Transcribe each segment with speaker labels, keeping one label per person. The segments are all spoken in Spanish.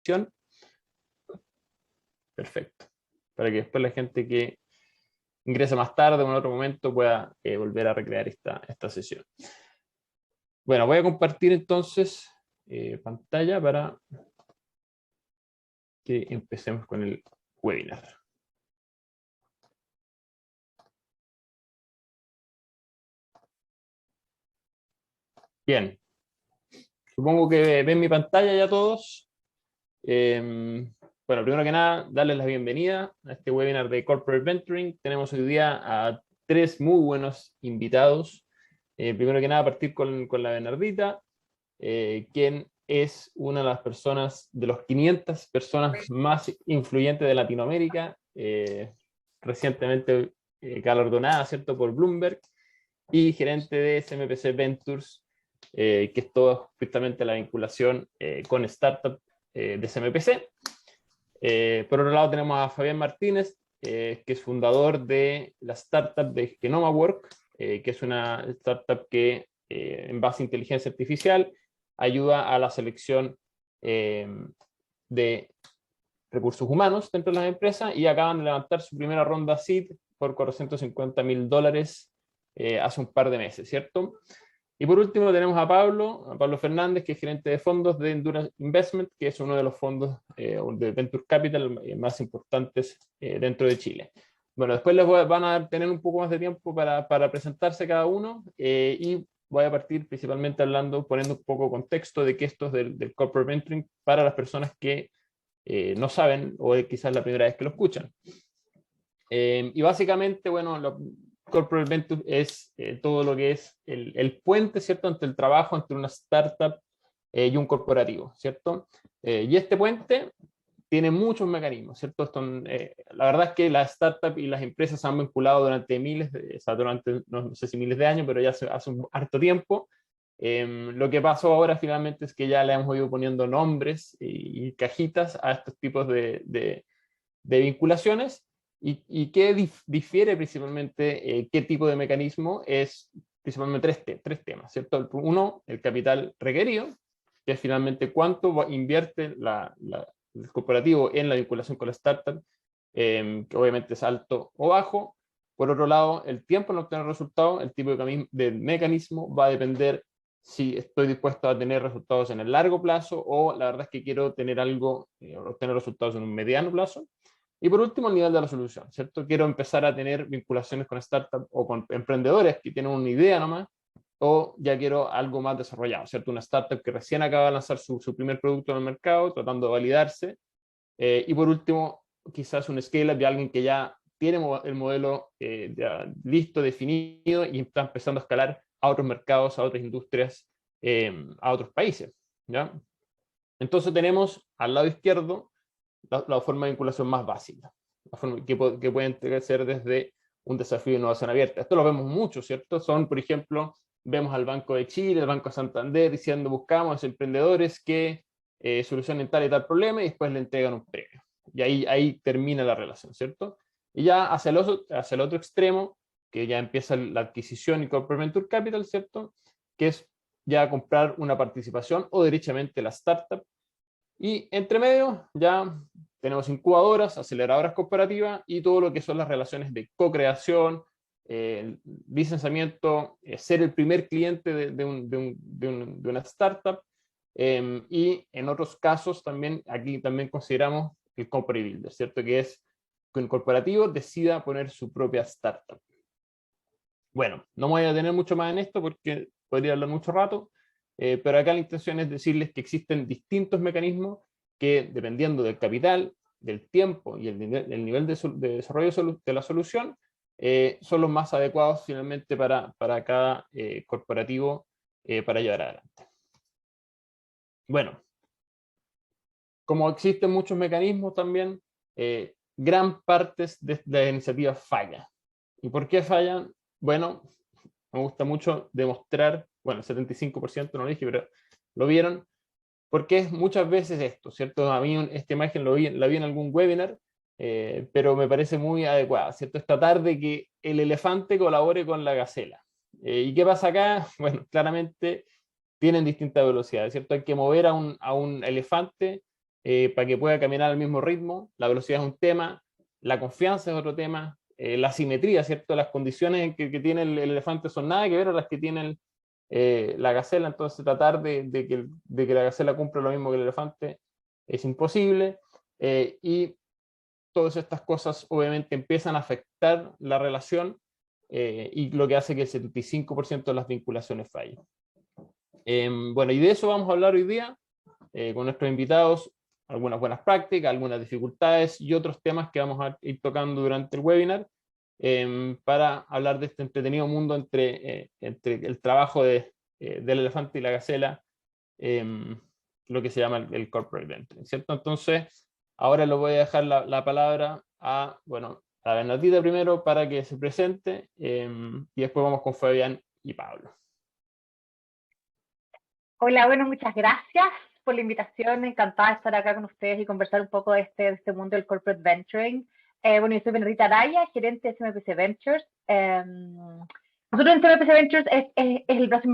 Speaker 1: sesión. Perfecto. Para que después la gente que ingrese más tarde o en otro momento pueda volver a recrear esta sesión. Bueno, voy a compartir entonces pantalla para que empecemos con el webinar. Bien. Supongo que ven mi pantalla ya todos. Bueno, primero que nada, darles la bienvenida a este webinar de Corporate Venturing. Tenemos hoy día a 3 muy buenos invitados. Primero que nada, partir con la Bernardita, quien es una de las personas, de los 500 personas más influyentes de Latinoamérica, recientemente galardonada, ¿cierto?, por Bloomberg, y gerente de SMPC Ventures, que es todo justamente la vinculación con startup de SMPC. Por otro lado tenemos a Fabián Martínez, que es fundador de la startup de Genoma Work, que es una startup que en base a inteligencia artificial ayuda a la selección de recursos humanos dentro de las empresas, y acaban de levantar su primera ronda seed por $450.000 hace un par de meses, ¿cierto? Y por último tenemos a Pablo Fernández, que es gerente de fondos de Endurance Investment, que es uno de los fondos de Venture Capital más importantes dentro de Chile. Bueno, después van a tener un poco más de tiempo para presentarse cada uno, y voy a partir principalmente poniendo un poco de contexto de que esto es del Corporate Venturing para las personas que no saben o quizás la primera vez que lo escuchan. Y básicamente, bueno, Corporate Venture es todo lo que es el puente, ¿cierto?, entre el trabajo entre una startup y un corporativo, ¿cierto? Y este puente tiene muchos mecanismos, ¿cierto? La verdad es que las startups y las empresas se han vinculado durante no sé si miles de años, pero ya hace un harto tiempo. Lo que pasó ahora finalmente es que ya le hemos ido poniendo nombres y cajitas a estos tipos de vinculaciones. ¿Y qué difiere principalmente? ¿Qué tipo de mecanismo? Es principalmente tres temas, ¿cierto? Uno, el capital requerido, que es finalmente cuánto invierte el corporativo en la vinculación con la startup, que obviamente es alto o bajo. Por otro lado, el tiempo en obtener resultados, el tipo de mecanismo va a depender si estoy dispuesto a tener resultados en el largo plazo o la verdad es que quiero tener obtener resultados en un mediano plazo. Y por último, el nivel de la solución, ¿cierto? Quiero empezar a tener vinculaciones con startups o con emprendedores que tienen una idea nomás, o ya quiero algo más desarrollado, ¿cierto? Una startup que recién acaba de lanzar su primer producto en el mercado, tratando de validarse. Y por último, quizás un scale-up de alguien que ya tiene el modelo ya listo, definido, y está empezando a escalar a otros mercados, a otras industrias, a otros países, ¿ya? Entonces tenemos al lado izquierdo la forma de vinculación más básica, la forma que pueden ser desde un desafío de innovación abierta. Esto lo vemos mucho, ¿cierto? Por ejemplo, vemos al Banco de Chile, el Banco Santander, diciendo buscamos emprendedores que solucionen tal y tal problema, y después le entregan un premio. Y ahí termina la relación, ¿cierto? Y ya hacia el otro extremo, que ya empieza la adquisición y Corporate Venture Capital, ¿cierto? Que es ya comprar una participación o derechamente la startup. Y entre medio ya tenemos incubadoras, aceleradoras cooperativas y todo lo que son las relaciones de co-creación, licenciamiento, ser el primer cliente de una startup, y en otros casos también, aquí también consideramos el Corporate Builder, ¿cierto? Que es que un corporativo decida poner su propia startup. Bueno, no me voy a detener mucho más en esto porque podría hablar mucho rato, pero acá la intención es decirles que existen distintos mecanismos que, dependiendo del capital, del tiempo y el nivel de desarrollo de la solución, son los más adecuados finalmente para cada corporativo para llevar adelante. Bueno, como existen muchos mecanismos también, gran parte de la iniciativa falla. ¿Y por qué fallan? Bueno, me gusta mucho demostrar, bueno, el 75% no lo dije, pero lo vieron, porque es muchas veces esto, ¿cierto? A mí esta imagen la vi en algún webinar, pero me parece muy adecuada, ¿cierto? Es tratar de que el elefante colabore con la gacela. ¿Y qué pasa acá? Bueno, claramente tienen distintas velocidades, ¿cierto? Hay que mover a un elefante para que pueda caminar al mismo ritmo. La velocidad es un tema, la confianza es otro tema, la simetría, ¿cierto? Las condiciones que tiene el elefante son nada que ver a las que tiene la gacela, entonces tratar de que la gacela cumpla lo mismo que el elefante es imposible, y todas estas cosas obviamente empiezan a afectar la relación, y lo que hace que el 75% de las vinculaciones fallen. Bueno, y de eso vamos a hablar hoy día con nuestros invitados, algunas buenas prácticas, algunas dificultades y otros temas que vamos a ir tocando durante el webinar, para hablar de este entretenido mundo entre el trabajo del elefante y la gacela, lo que se llama el corporate venturing, ¿cierto? Entonces, ahora lo voy a dejar la palabra bueno, a Bernardita primero para que se presente, y después vamos con Fabián y Pablo.
Speaker 2: Hola, bueno, muchas gracias por la invitación. Encantada de estar acá con ustedes y conversar un poco de este mundo del corporate venturing. Bueno, yo soy Bernardita Araya, gerente de SMPC Ventures. Nosotros en SMPC Ventures es el brazo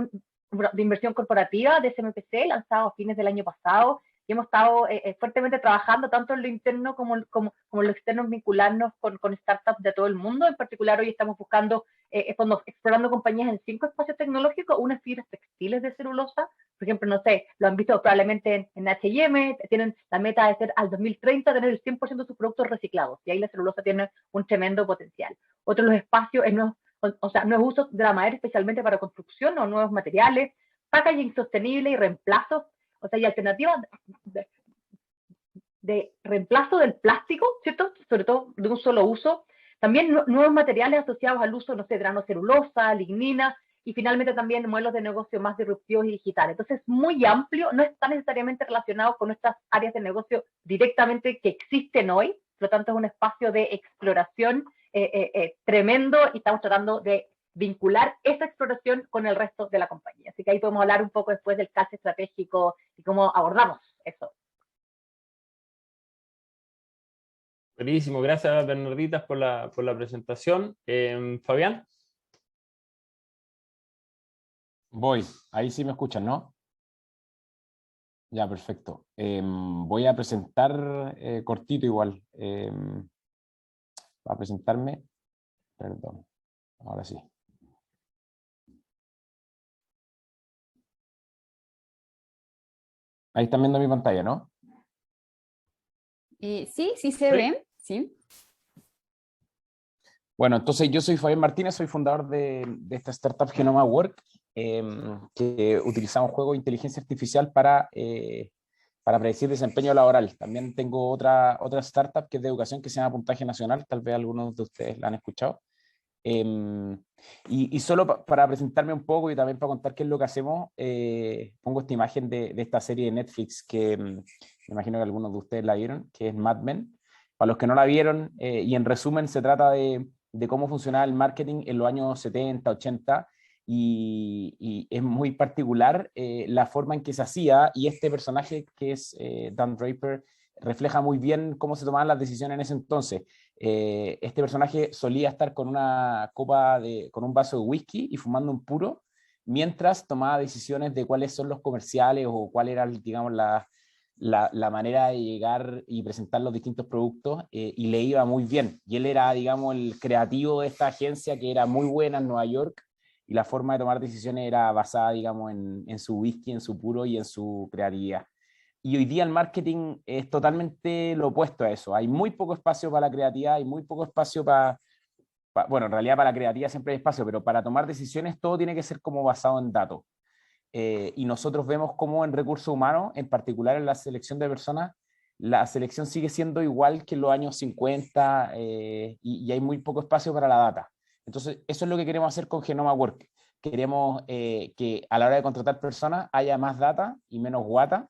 Speaker 2: de inversión corporativa de SMPC, lanzado a fines del año pasado. Y hemos estado fuertemente trabajando tanto en lo interno como en lo externo, vincularnos con startups de todo el mundo. En particular, hoy estamos buscando, explorando compañías en 5 espacios tecnológicos, unas fibras textiles de celulosa. Por ejemplo, no sé, lo han visto probablemente en H&M, tienen la meta de ser al 2030 tener el 100% de sus productos reciclados, y ahí la celulosa tiene un tremendo potencial. Otro de los espacios es nuevos usos de la madera, especialmente para construcción, o nuevos materiales, packaging sostenible y reemplazos, y alternativas de reemplazo del plástico, ¿cierto? Sobre todo de un solo uso. También nuevos materiales asociados al uso, no sé, granocelulosa, lignina, y finalmente también modelos de negocio más disruptivos y digitales. Entonces, muy amplio, no está necesariamente relacionado con nuestras áreas de negocio directamente que existen hoy, por lo tanto es un espacio de exploración tremendo, y estamos tratando de vincular esa exploración con el resto de la compañía. Así que ahí podemos hablar un poco después del caso estratégico y cómo abordamos eso.
Speaker 1: Buenísimo, gracias Bernardita por la presentación. Fabián.
Speaker 3: Voy, ahí sí me escuchan, ¿no? Ya, perfecto. Voy a presentar cortito igual. A presentarme, perdón, ahora sí. Ahí están viendo mi pantalla, ¿no?
Speaker 4: Sí, sí se ve, sí.
Speaker 3: Bueno, entonces yo soy Fabián Martínez, soy fundador de esta startup Genoma Work, que utilizamos juegos de inteligencia artificial para predecir desempeño laboral. También tengo otra startup que es de educación que se llama Puntaje Nacional, tal vez algunos de ustedes la han escuchado. Y solo para presentarme un poco y también para contar qué es lo que hacemos, pongo esta imagen de esta serie de Netflix que me imagino que algunos de ustedes la vieron, que es Mad Men. Para los que no la vieron, y en resumen se trata de cómo funcionaba el marketing en los años 70, 80, y es muy particular la forma en que se hacía, y este personaje que es Dan Draper refleja muy bien cómo se tomaban las decisiones en ese entonces. Este personaje solía estar con una copa con un vaso de whisky y fumando un puro, mientras tomaba decisiones de cuáles son los comerciales o cuál era, digamos, la manera de llegar y presentar los distintos productos, y le iba muy bien. Y él era, digamos, el creativo de esta agencia que era muy buena en Nueva York, y la forma de tomar decisiones era basada, digamos, en su whisky, en su puro y en su creatividad. Y hoy día el marketing es totalmente lo opuesto a eso. Hay muy poco espacio para la creatividad, hay muy poco espacio bueno, en realidad para la creatividad siempre hay espacio, pero para tomar decisiones todo tiene que ser como basado en datos. Y nosotros vemos cómo en recursos humanos, en particular en la selección de personas, la selección sigue siendo igual que en los años 50, y hay muy poco espacio para la data. Entonces, eso es lo que queremos hacer con Genoma Work. Queremos que a la hora de contratar personas haya más data y menos guata.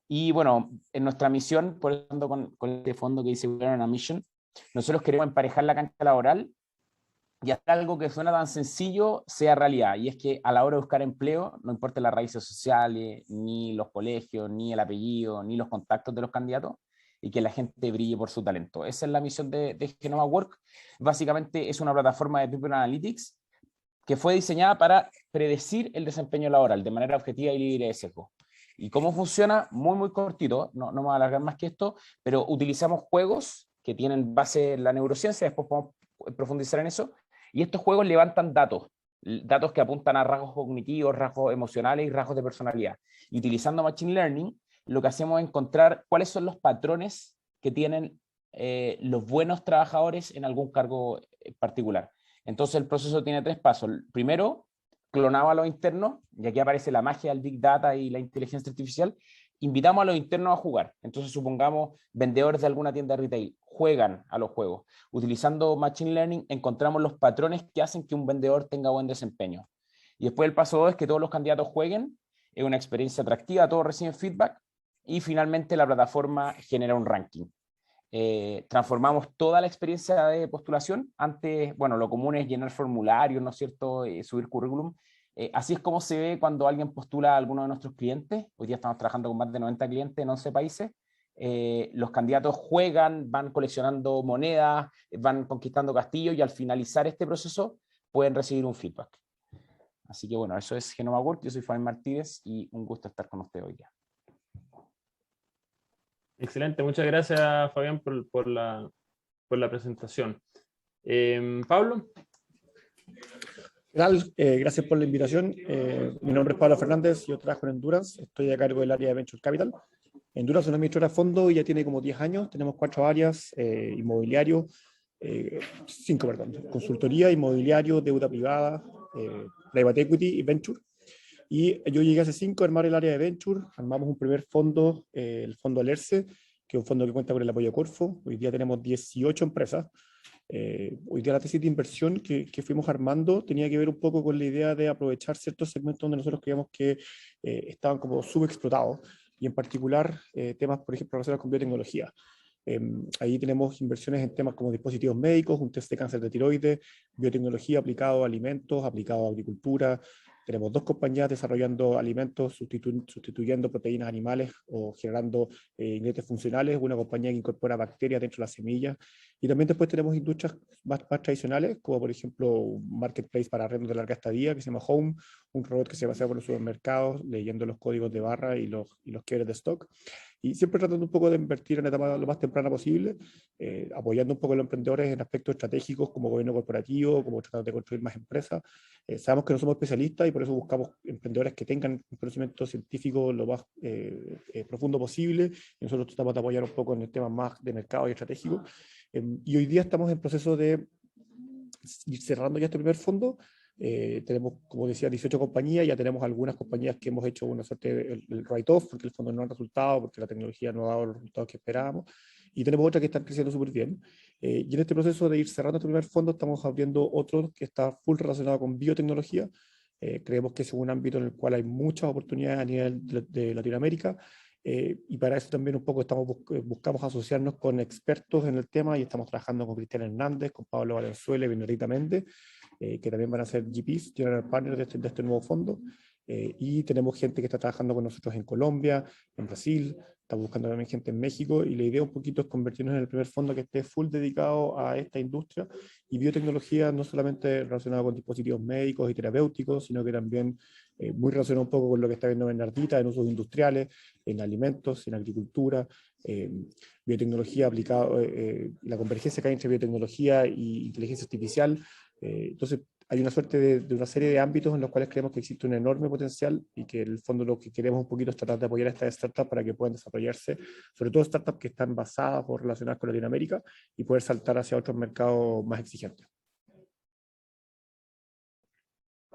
Speaker 3: Y bueno, en nuestra misión, por ejemplo, con este fondo que dice We Are on a Mission, nosotros queremos emparejar la cancha laboral y hacer algo que suena tan sencillo sea realidad. Y es que a la hora de buscar empleo, no importa las raíces sociales, ni los colegios, ni el apellido, ni los contactos de los candidatos, y que la gente brille por su talento. Esa es la misión de Genoma Work. Básicamente es una plataforma de People Analytics que fue diseñada para predecir el desempeño laboral de manera objetiva y libre de sesgo. ¿Y cómo funciona? Muy, muy cortito, no me voy a alargar más que esto, pero utilizamos juegos que tienen base en la neurociencia, después podemos profundizar en eso, y estos juegos levantan datos que apuntan a rasgos cognitivos, rasgos emocionales y rasgos de personalidad. Y utilizando Machine Learning, lo que hacemos es encontrar cuáles son los patrones que tienen los buenos trabajadores en algún cargo particular. Entonces el proceso tiene 3 pasos. Primero, clonamos a los internos, y aquí aparece la magia del Big Data y la inteligencia artificial. Invitamos a los internos a jugar. Entonces supongamos vendedores de alguna tienda de retail juegan a los juegos. Utilizando Machine Learning encontramos los patrones que hacen que un vendedor tenga buen desempeño. Y después el paso 2 es que todos los candidatos jueguen, es una experiencia atractiva, todos reciben feedback y finalmente la plataforma genera un ranking. Transformamos toda la experiencia de postulación. Antes, bueno, lo común es llenar formularios, ¿no es cierto?, subir currículum. Así es como se ve cuando alguien postula a alguno de nuestros clientes. Hoy día estamos trabajando con más de 90 clientes en 11 países. Los candidatos juegan, van coleccionando monedas, van conquistando castillos y al finalizar este proceso pueden recibir un feedback. Así que bueno, eso es Genoma Work. Yo soy Fabián Martínez y un gusto estar con usted hoy día.
Speaker 1: Excelente, muchas gracias Fabián por la presentación. Pablo.
Speaker 5: ¿Qué tal? Gracias por la invitación. Mi nombre es Pablo Fernández, yo trabajo en Endurance, estoy a cargo del área de Venture Capital. Endurance es una administradora de fondos y ya tiene como 10 años, tenemos 4 áreas, inmobiliario, 5, perdón, consultoría, inmobiliario, deuda privada, private equity y venture. Y yo llegué hace 5 a armar el área de venture, armamos un primer fondo, el fondo Alerce, que es un fondo que cuenta con el apoyo de Corfo. Hoy día tenemos 18 empresas. Hoy día la tesis de inversión que fuimos armando tenía que ver un poco con la idea de aprovechar ciertos segmentos donde nosotros creíamos que estaban como subexplotados, y en particular temas, por ejemplo, relacionados con biotecnología. Ahí tenemos inversiones en temas como dispositivos médicos, un test de cáncer de tiroides, biotecnología aplicado a alimentos, aplicado a agricultura. Tenemos 2 compañías desarrollando alimentos, sustituyendo proteínas animales o generando ingredientes funcionales, una compañía que incorpora bacterias dentro de las semillas. Y también después tenemos industrias más tradicionales, como por ejemplo un marketplace para arrendos de larga estadía que se llama Home, un robot que se basea por los supermercados, leyendo los códigos de barra y los quiebres de stock. Y siempre tratando un poco de invertir en la etapa lo más temprana posible, apoyando un poco a los emprendedores en aspectos estratégicos como gobierno corporativo, como tratando de construir más empresas. Sabemos que no somos especialistas y por eso buscamos emprendedores que tengan un conocimiento científico lo más profundo posible, y nosotros tratamos de apoyar un poco en el tema más de mercado y estratégico. Y hoy día estamos en proceso de ir cerrando ya este primer fondo. Tenemos, como decía, 18 compañías, ya tenemos algunas compañías que hemos hecho una suerte el write-off, porque el fondo no ha resultado, porque la tecnología no ha dado los resultados que esperábamos, y tenemos otras que están creciendo súper bien. Y en este proceso de ir cerrando este primer fondo, estamos abriendo otro que está full relacionado con biotecnología. Creemos que es un ámbito en el cual hay muchas oportunidades a nivel de Latinoamérica, y para eso también un poco buscamos asociarnos con expertos en el tema, y estamos trabajando con Cristian Hernández, con Pablo Valenzuela y Benedita Méndez, que también van a ser GPs, General Partners de este nuevo fondo. Y tenemos gente que está trabajando con nosotros en Colombia, en Brasil, estamos buscando también gente en México, y la idea un poquito es convertirnos en el primer fondo que esté full dedicado a esta industria, y biotecnología no solamente relacionado con dispositivos médicos y terapéuticos, sino que también muy relacionado un poco con lo que está viendo Bernardita en usos industriales, en alimentos, en agricultura, biotecnología aplicada, la convergencia que hay entre biotecnología e inteligencia artificial. Entonces hay una suerte de una serie de ámbitos en los cuales creemos que existe un enorme potencial, y que en el fondo lo que queremos un poquito es tratar de apoyar a estas startups para que puedan desarrollarse, sobre todo startups que están basadas o relacionadas con Latinoamérica, y poder saltar hacia otros mercados más exigentes.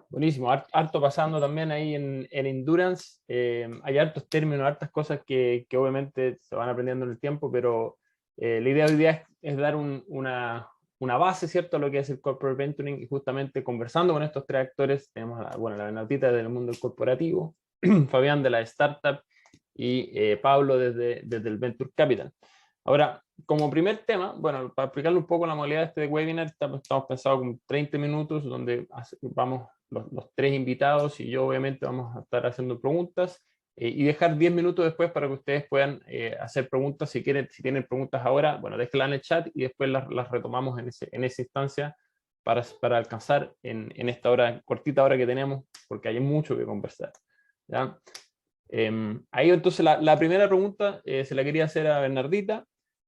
Speaker 1: Buenísimo, harto pasando también ahí en Endurance. Hay hartos términos, hartas cosas que obviamente se van aprendiendo en el tiempo, pero la idea hoy día es dar una base, ¿cierto?, a lo que es el Corporate Venturing, y justamente conversando con estos 3 actores, tenemos la Bernardita del mundo del corporativo, Fabián de la startup y Pablo desde el Venture Capital. Ahora, como primer tema, bueno, para explicarle un poco la modalidad de webinar, estamos pensados con 30 minutos, donde vamos los 3 invitados y yo obviamente vamos a estar haciendo preguntas, y dejar 10 minutos después para que ustedes puedan hacer preguntas. Si tienen preguntas ahora, bueno, déjenlas en el chat y después las retomamos en esa instancia para alcanzar en esta cortita hora que tenemos, porque hay mucho que conversar, ¿ya? Ahí entonces la primera pregunta se la quería hacer a Bernardita,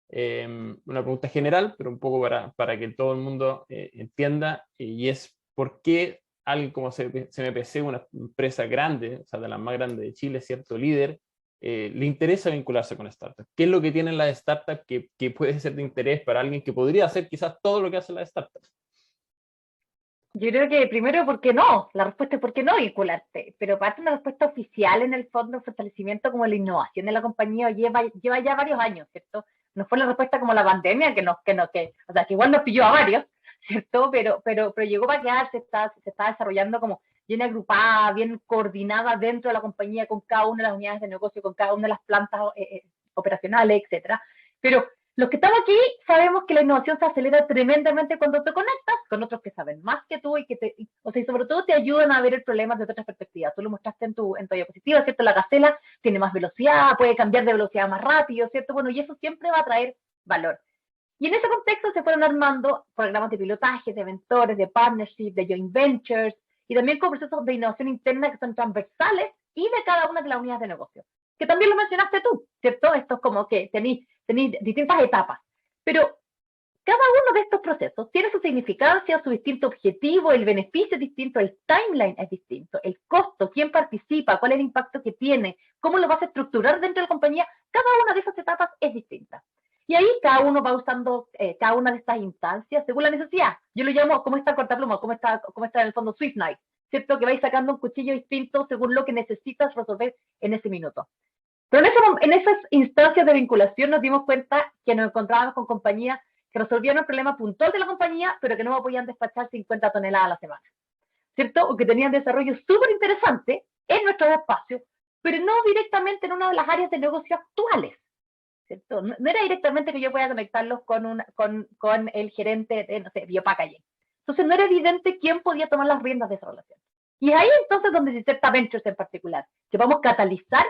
Speaker 1: una pregunta general, pero un poco para que todo el mundo entienda, y es ¿por qué alguien como CMPC, una empresa grande, o sea, de las más grandes de Chile, cierto líder, le interesa vincularse con startups? ¿Qué es lo que tienen las startups que puede ser de interés para alguien que podría hacer quizás todo lo que hacen las startups?
Speaker 2: Yo creo que primero, ¿por qué no? La respuesta es ¿por qué no vincularte? Pero parte de una respuesta oficial en el fondo, fortalecimiento como la innovación de la compañía lleva ya varios años, ¿cierto? No fue la respuesta como la pandemia, o sea, que igual nos pilló a varios, ¿cierto? Pero llegó para quedarse, se está desarrollando como bien agrupada, bien coordinada dentro de la compañía con cada una de las unidades de negocio, con cada una de las plantas operacionales, etcétera. Pero los que estamos aquí sabemos que la innovación se acelera tremendamente cuando te conectas con otros que saben más que tú y o sea, y sobre todo te ayudan a ver el problema desde otras perspectivas. Tú lo mostraste en tu diapositiva, ¿cierto? La Gacela tiene más velocidad, puede cambiar de velocidad más rápido, ¿cierto? Bueno, y eso siempre va a traer valor. Y en ese contexto se fueron armando programas de pilotaje, de mentores, de partnership, de joint ventures, y también con procesos de innovación interna que son transversales y de cada una de las unidades de negocio. Que también lo mencionaste tú, ¿cierto? Esto es como que tenéis distintas etapas. Pero cada uno de estos procesos tiene su significancia, su distinto objetivo, el beneficio es distinto, el timeline es distinto, el costo, quién participa, cuál es el impacto que tiene, cómo lo vas a estructurar dentro de la compañía, cada una de esas etapas es distinta. Y ahí cada uno va usando cada una de estas instancias según la necesidad. Yo lo llamo como está cortapluma, como está en el fondo Swiss Knife, ¿cierto? Que vais sacando un cuchillo distinto según lo que necesitas resolver en ese minuto. Pero en esas instancias de vinculación nos dimos cuenta que nos encontrábamos con compañías que resolvían un problema puntual de la compañía, pero que no podían despachar 50 toneladas a la semana, ¿cierto? O que tenían desarrollo súper interesante en nuestros espacios, pero no directamente en una de las áreas de negocio actuales, ¿cierto? No era directamente que yo pueda conectarlos con el gerente de, no sé, biopackaging. Entonces no era evidente quién podía tomar las riendas de esa relación. Y ahí entonces donde se inserta Ventures en particular, que vamos a catalizar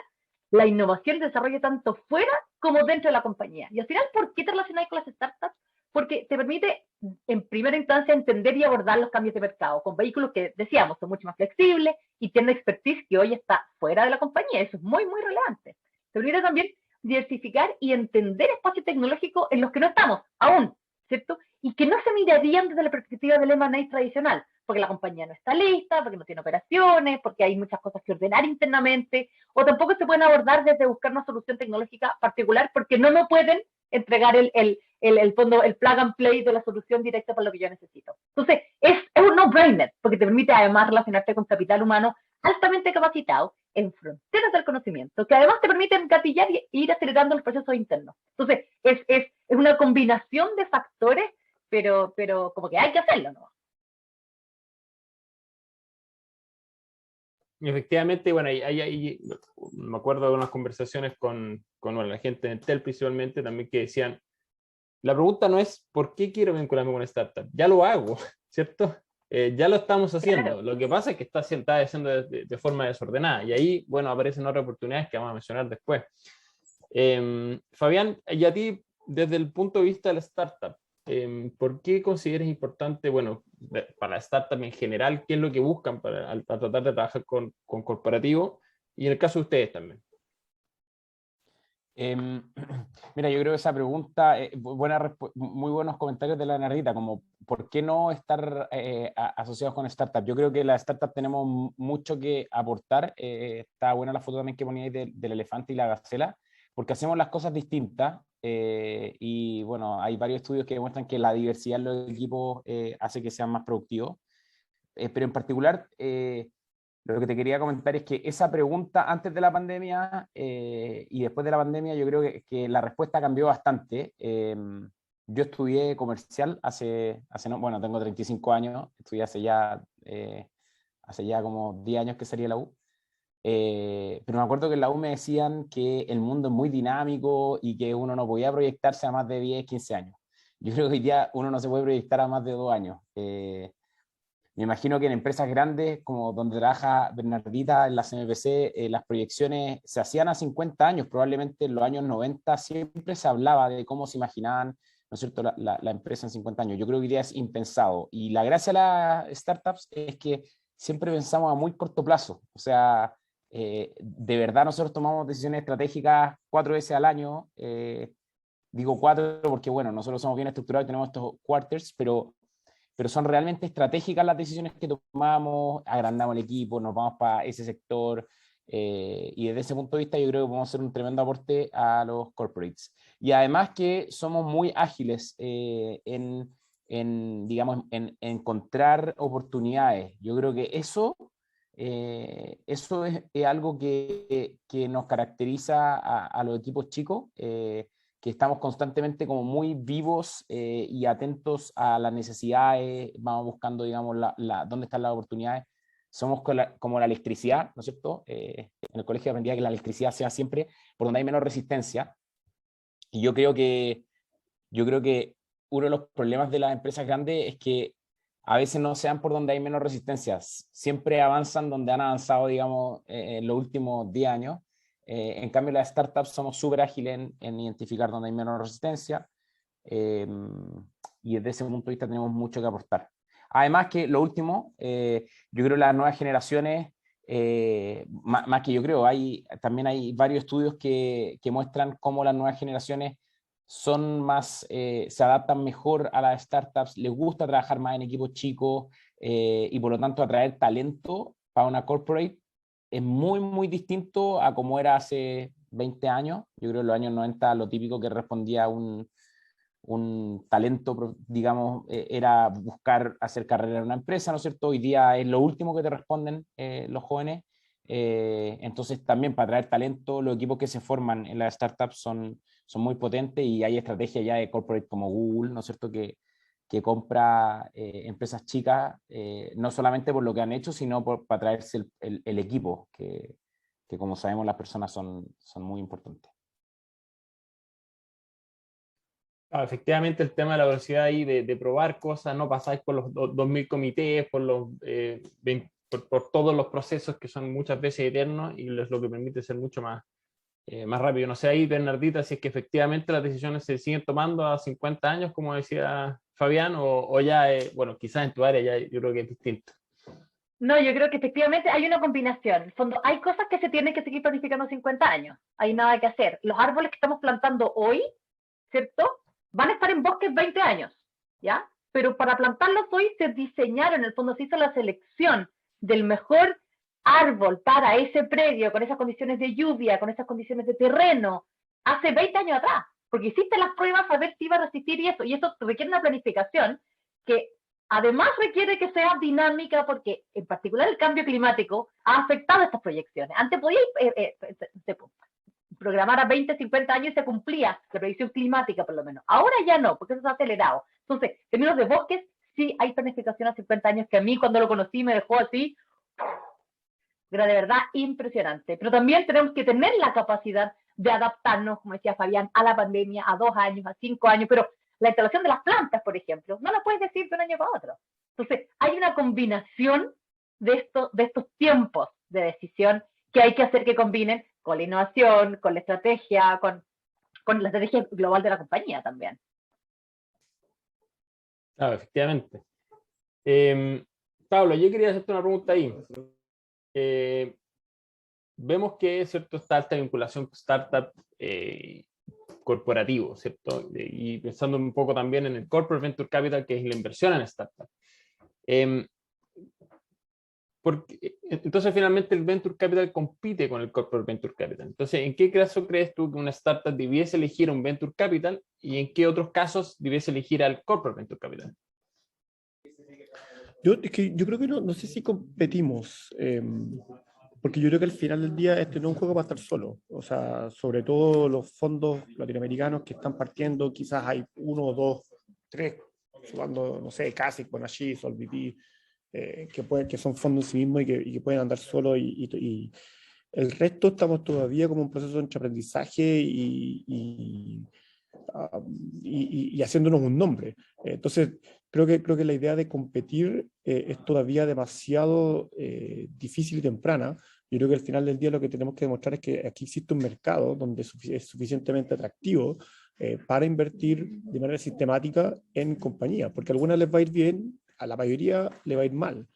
Speaker 2: la innovación y el desarrollo tanto fuera como dentro de la compañía. Y al final, ¿por qué te relacionas con las startups? Porque te permite, en primera instancia, entender y abordar los cambios de mercado con vehículos que, decíamos, son mucho más flexibles y tienen expertise que hoy está fuera de la compañía. Eso es muy, muy relevante. Te permite también diversificar y entender espacios tecnológicos en los que no estamos aún, ¿cierto? Y que no se mirarían desde la perspectiva del M&A tradicional, porque la compañía no está lista, porque no tiene operaciones, porque hay muchas cosas que ordenar internamente, o tampoco se pueden abordar desde buscar una solución tecnológica particular, porque no me pueden entregar el plug and play de la solución directa para lo que yo necesito. Entonces, es un no-brainer, porque te permite además relacionarte con capital humano altamente capacitado en fronteras del conocimiento, que además te permiten gatillar e ir acelerando los procesos internos. Entonces, es una combinación de factores, pero como que hay que hacerlo, ¿no?
Speaker 1: Efectivamente, bueno, me acuerdo de unas conversaciones con bueno, la gente de Entel principalmente también que decían, la pregunta no es ¿por qué quiero vincularme con una startup? Ya lo hago, ¿cierto? Ya lo estamos haciendo.
Speaker 2: Claro.
Speaker 1: Lo que pasa es que está haciendo de forma desordenada y ahí, bueno, aparecen otras oportunidades que vamos a mencionar después. Fabián, y a ti, desde el punto de vista de la startup, ¿por qué consideras importante, bueno, para la startup en general, qué es lo que buscan para tratar de trabajar con corporativo y en el caso de ustedes también?
Speaker 3: Mira, yo creo que esa pregunta, muy buenos comentarios de la Nardita, como ¿por qué no estar asociados con startups? Yo creo que las startups tenemos mucho que aportar. Está buena la foto también que poníais del elefante y la gacela, porque hacemos las cosas distintas y bueno, hay varios estudios que demuestran que la diversidad en los equipos hace que sean más productivos. Pero en particular, lo que te quería comentar es que esa pregunta antes de la pandemia y después de la pandemia, yo creo que la respuesta cambió bastante. Yo estudié comercial bueno, tengo 35 años, estudié hace ya como 10 años que salí de la U. Pero me acuerdo que en la U me decían que el mundo es muy dinámico y que uno no podía proyectarse a más de 10, 15 años. Yo creo que hoy día uno no se puede proyectar a más de 2 años. Me imagino que en empresas grandes, como donde trabaja Bernardita en la CMPC, las proyecciones se hacían a 50 años, probablemente en los años 90 siempre se hablaba de cómo se imaginaban, ¿no es cierto?, la empresa en 50 años. Yo creo que hoy día es impensado. Y la gracia de las startups es que siempre pensamos a muy corto plazo. O sea, de verdad nosotros tomamos decisiones estratégicas 4 veces al año. Digo 4 porque, bueno, nosotros somos bien estructurados y tenemos estos quarters, pero son realmente estratégicas las decisiones que tomamos, agrandamos el equipo, nos vamos para ese sector, y desde ese punto de vista yo creo que podemos hacer un tremendo aporte a los corporates. Y además que somos muy ágiles digamos, en encontrar oportunidades. Yo creo que eso es algo que nos caracteriza a los equipos chicos, que estamos constantemente como muy vivos y atentos a las necesidades, vamos buscando, digamos, dónde están las oportunidades. Somos como la electricidad, ¿no es cierto? En el colegio aprendía que la electricidad sea siempre por donde hay menos resistencia. Y yo creo que uno de los problemas de las empresas grandes es que a veces no se dan por donde hay menos resistencias. Siempre avanzan donde han avanzado, digamos, en los últimos 10 años. En cambio, las startups somos súper ágiles en identificar dónde hay menos resistencia, y desde ese punto de vista tenemos mucho que aportar. Además que lo último, yo creo que las nuevas generaciones, más que yo creo, también hay varios estudios que muestran cómo las nuevas generaciones son más, se adaptan mejor a las startups, les gusta trabajar más en equipos chicos, y por lo tanto atraer talento para una corporate es muy, muy distinto a como era hace 20 años. Yo creo que en los años 90 lo típico que respondía un talento, digamos, era buscar hacer carrera en una empresa, ¿no es cierto? Hoy día es lo último que te responden los jóvenes. Entonces también para atraer talento, los equipos que se forman en las startups son muy potentes, y hay estrategias ya de corporate como Google, ¿no es cierto?, que compra empresas chicas, no solamente por lo que han hecho, sino para traerse el equipo, que como sabemos las personas son muy importantes.
Speaker 1: Efectivamente, el tema de la velocidad ahí de probar cosas, no pasáis por los 2000 comités, por todos los procesos que son muchas veces eternos, y es lo que permite ser mucho más rápido. No sé ahí, Bernardita, si es que efectivamente las decisiones se siguen tomando a 50 años, como decía Fabián, o ya, bueno, quizás en tu área ya yo creo que es distinto.
Speaker 2: No, yo creo que efectivamente hay una combinación. En el fondo, hay cosas que se tienen que seguir planificando 50 años. Hay nada que hacer. Los árboles que estamos plantando hoy, ¿cierto?, van a estar en bosques 20 años, ¿ya? Pero para plantarlos hoy se diseñaron, en el fondo se hizo la selección del mejor árbol para ese predio, con esas condiciones de lluvia, con esas condiciones de terreno, hace 20 años atrás, porque hiciste las pruebas a ver si iba a resistir y eso requiere una planificación que además requiere que sea dinámica, porque en particular el cambio climático ha afectado estas proyecciones. Antes podías programar a 20, 50 años y se cumplía la predicción climática por lo menos. Ahora ya no, porque eso se ha acelerado. Entonces, en términos de bosques, sí hay planificación a 50 años que a mí cuando lo conocí me dejó así, era de verdad impresionante. Pero también tenemos que tener la capacidad de adaptarnos, como decía Fabián, a la pandemia, a 2 años, a 5 años, pero la instalación de las plantas, por ejemplo, no la puedes decir de un año para otro. Entonces, hay una combinación de estos tiempos de decisión que hay que hacer que combinen con la innovación, con la estrategia, con la estrategia global de la compañía también.
Speaker 1: Claro, efectivamente. Pablo, yo quería hacerte una pregunta ahí. Vemos que, ¿cierto?, está esta vinculación startup corporativo, ¿cierto? Y pensando un poco también en el Corporate Venture Capital, que es la inversión en startup. Entonces, finalmente, el Venture Capital compite con el Corporate Venture Capital. Entonces, ¿en qué caso crees tú que una startup debiese elegir un Venture Capital y en qué otros casos debiese elegir al Corporate Venture Capital?
Speaker 5: Yo creo que no sé si competimos, porque yo creo que al final del día este no es un juego para estar solo. O sea, sobre todo los fondos latinoamericanos que están partiendo, quizás hay 1, 2, 3, jugando, no sé, Kasich, Bonachis, Solvit, que son fondos en sí mismos y que pueden andar solos, y el resto estamos todavía como un proceso de aprendizaje y haciéndonos un nombre. Entonces, creo que la idea de competir es todavía demasiado difícil y temprana. Yo creo que al final del día lo que tenemos que demostrar es que aquí existe un mercado donde es suficientemente atractivo para invertir de manera sistemática en compañías, porque a algunas les va a ir bien, a la mayoría le va a ir mal.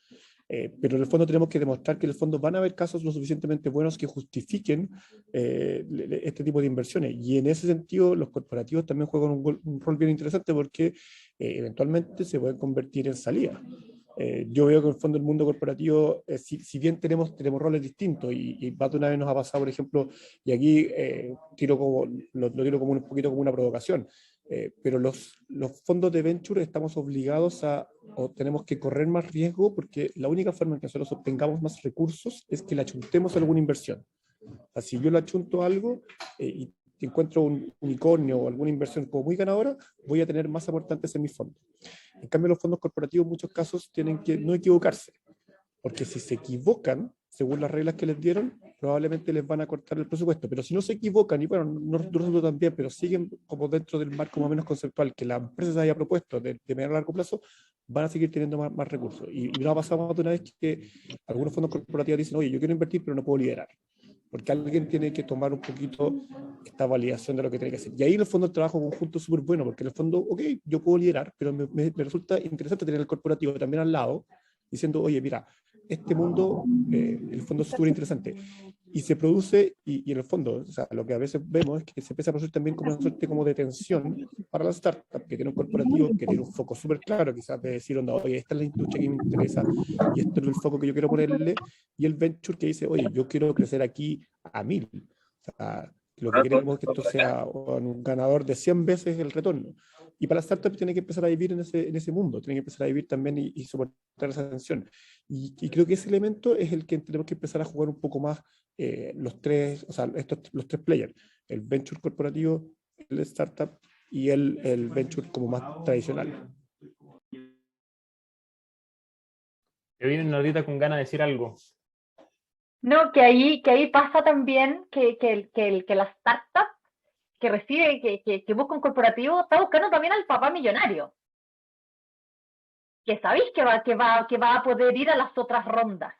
Speaker 5: Pero en el fondo tenemos que demostrar que en el fondo van a haber casos lo suficientemente buenos que justifiquen este tipo de inversiones. Y en ese sentido, los corporativos también juegan un rol bien interesante porque eventualmente se pueden convertir en salida. Yo veo que en el fondo el mundo corporativo, si bien tenemos roles distintos, y más de una vez nos ha pasado, por ejemplo, y aquí lo tiro como un poquito como una provocación, pero los fondos de venture estamos obligados o tenemos que correr más riesgo porque la única forma en que nosotros obtengamos más recursos es que le achuntemos a alguna inversión. O sea, si yo le achunto algo y encuentro un unicornio o alguna inversión como muy ganadora, voy a tener más aportantes en mi fondo. En cambio, los fondos corporativos en muchos casos tienen que no equivocarse, porque si se equivocan, según las reglas que les dieron, probablemente les van a cortar el presupuesto. Pero si no se equivocan, y bueno, nosotros también, pero siguen como dentro del marco más o menos conceptual que la empresa se haya propuesto de mediano a largo plazo, van a seguir teniendo más recursos. Y nos ha pasado más de una vez que algunos fondos corporativos dicen, oye, yo quiero invertir, pero no puedo liderar. Porque alguien tiene que tomar un poquito esta validación de lo que tiene que hacer. Y ahí en el fondo el trabajo conjunto es súper bueno, porque en el fondo, ok, yo puedo liderar, pero me resulta interesante tener el corporativo también al lado, diciendo, oye, mira, este mundo, el fondo es súper interesante. Y se produce, y en el fondo, o sea, lo que a veces vemos es que se empieza a producir también como una suerte como de tensión para la startup, que tiene un corporativo, que tiene un foco súper claro, quizás de decir, onda, oye, esta es la industria que me interesa, y esto es el foco que yo quiero ponerle, y el venture que dice, oye, yo quiero crecer aquí a 1000. O sea, lo que queremos es que esto sea un ganador de 100 veces el retorno. Y para la startup tiene que empezar a vivir en ese mundo, tiene que empezar a vivir también y soportar esa tensión. Y creo que ese elemento es el que tenemos que empezar a jugar un poco más los tres, o sea, los tres players, el venture corporativo, el startup y el venture como más tradicional.
Speaker 1: Que vienen ahorita con ganas de decir algo.
Speaker 2: No, que ahí pasa también que la startup que recibe, que busca un corporativo, está buscando también al papá millonario. Que sabéis que va a poder ir a las otras rondas.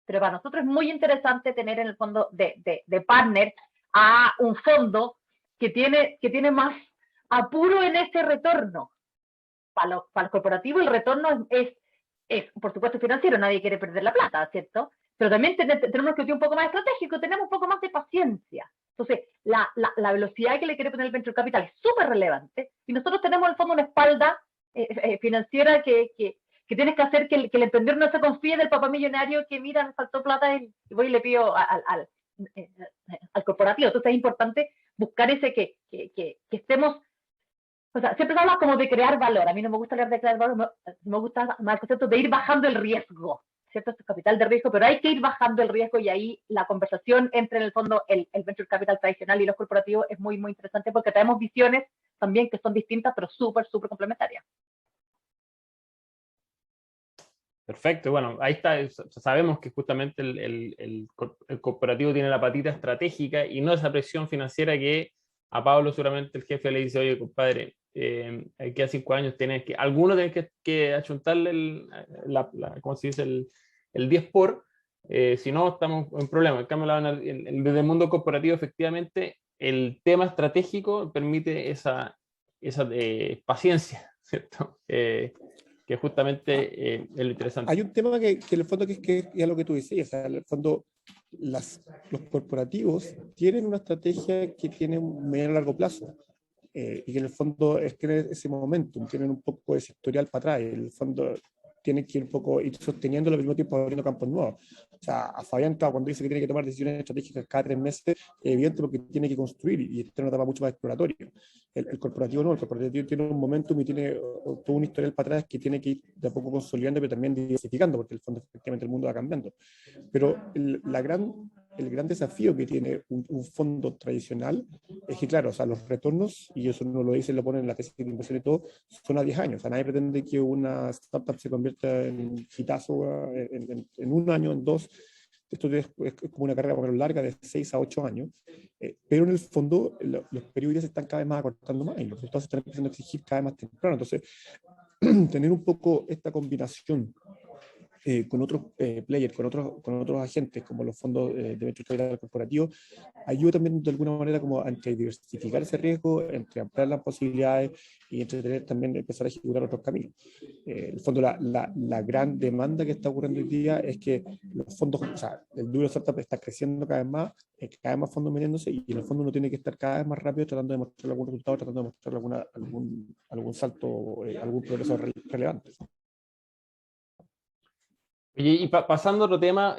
Speaker 2: Pero para nosotros es muy interesante tener en el fondo de partner a un fondo que tiene más apuro en ese retorno. Para el corporativo el retorno es, por supuesto, financiero, nadie quiere perder la plata, ¿cierto? Pero también tenemos que ser un poco más estratégico, tenemos un poco más de paciencia. Entonces, la velocidad que le quiere poner el venture capital es súper relevante y nosotros tenemos en el fondo una espalda financiera que tienes que hacer que el emprendedor no se confíe del papá millonario que mira, me faltó plata y voy y le pido al corporativo. Entonces es importante buscar ese que estemos, o sea, siempre se habla como de crear valor. A mí no me gusta hablar de crear valor, me gusta más el concepto de ir bajando el riesgo, ¿cierto? Es capital de riesgo, pero hay que ir bajando el riesgo y ahí la conversación entre en el fondo el venture capital tradicional y los corporativos es muy, muy interesante porque tenemos visiones también que son distintas, pero súper, súper complementarias.
Speaker 1: Perfecto, bueno, ahí está, sabemos que justamente el corporativo tiene la patita estratégica y no esa presión financiera que a Pablo seguramente el jefe le dice, oye, compadre, aquí a 5 años alguno tiene que achuntarle ¿cómo se dice? El 10 si no estamos en problema. En cambio, desde el mundo corporativo, efectivamente, el tema estratégico permite esa paciencia, ¿cierto? Que justamente es lo interesante.
Speaker 5: Hay un tema que en el fondo que es lo que tú decías, o sea, en el fondo los corporativos tienen una estrategia que tiene un mediano a largo plazo y que en el fondo es tener ese momentum, tienen un poco ese historial para atrás, y en el fondo tienen que ir un poco ir sosteniéndolo al mismo tiempo abriendo campos nuevos. O sea, a Fabián, cuando dice que tiene que tomar decisiones estratégicas cada 3 meses, es evidente porque tiene que construir y está en una etapa mucho más exploratoria. El corporativo no, el corporativo tiene un momentum y tiene todo un historial para atrás que tiene que ir de a poco consolidando, pero también diversificando, porque en el fondo efectivamente el mundo va cambiando. Pero el gran desafío que tiene un fondo tradicional es que, claro, o sea, los retornos, y eso no lo dice, lo ponen en la tesis de inversión y todo, son a 10 años. O sea, nadie pretende que una startup se convierta en hitazo en 1 año, en 2. Esto es como una carrera larga de 6 a 8 años, pero en el fondo los periodos se están cada vez más acortando más y los resultados se están empezando a exigir cada vez más temprano. Entonces, tener un poco esta combinación con otros players, con otros agentes, como los fondos de venture capital corporativo, ayuda también de alguna manera como entre diversificar ese riesgo, entre ampliar las posibilidades y entre tener, también empezar a ejecutar otros caminos. En el fondo, la gran demanda que está ocurriendo hoy día es que los fondos, o sea, el duro startup está creciendo cada vez más fondos metiéndose, y en el fondo uno tiene que estar cada vez más rápido tratando de mostrar algún resultado, tratando de mostrar algún salto, algún progreso relevante.
Speaker 1: Y pasando a otro tema,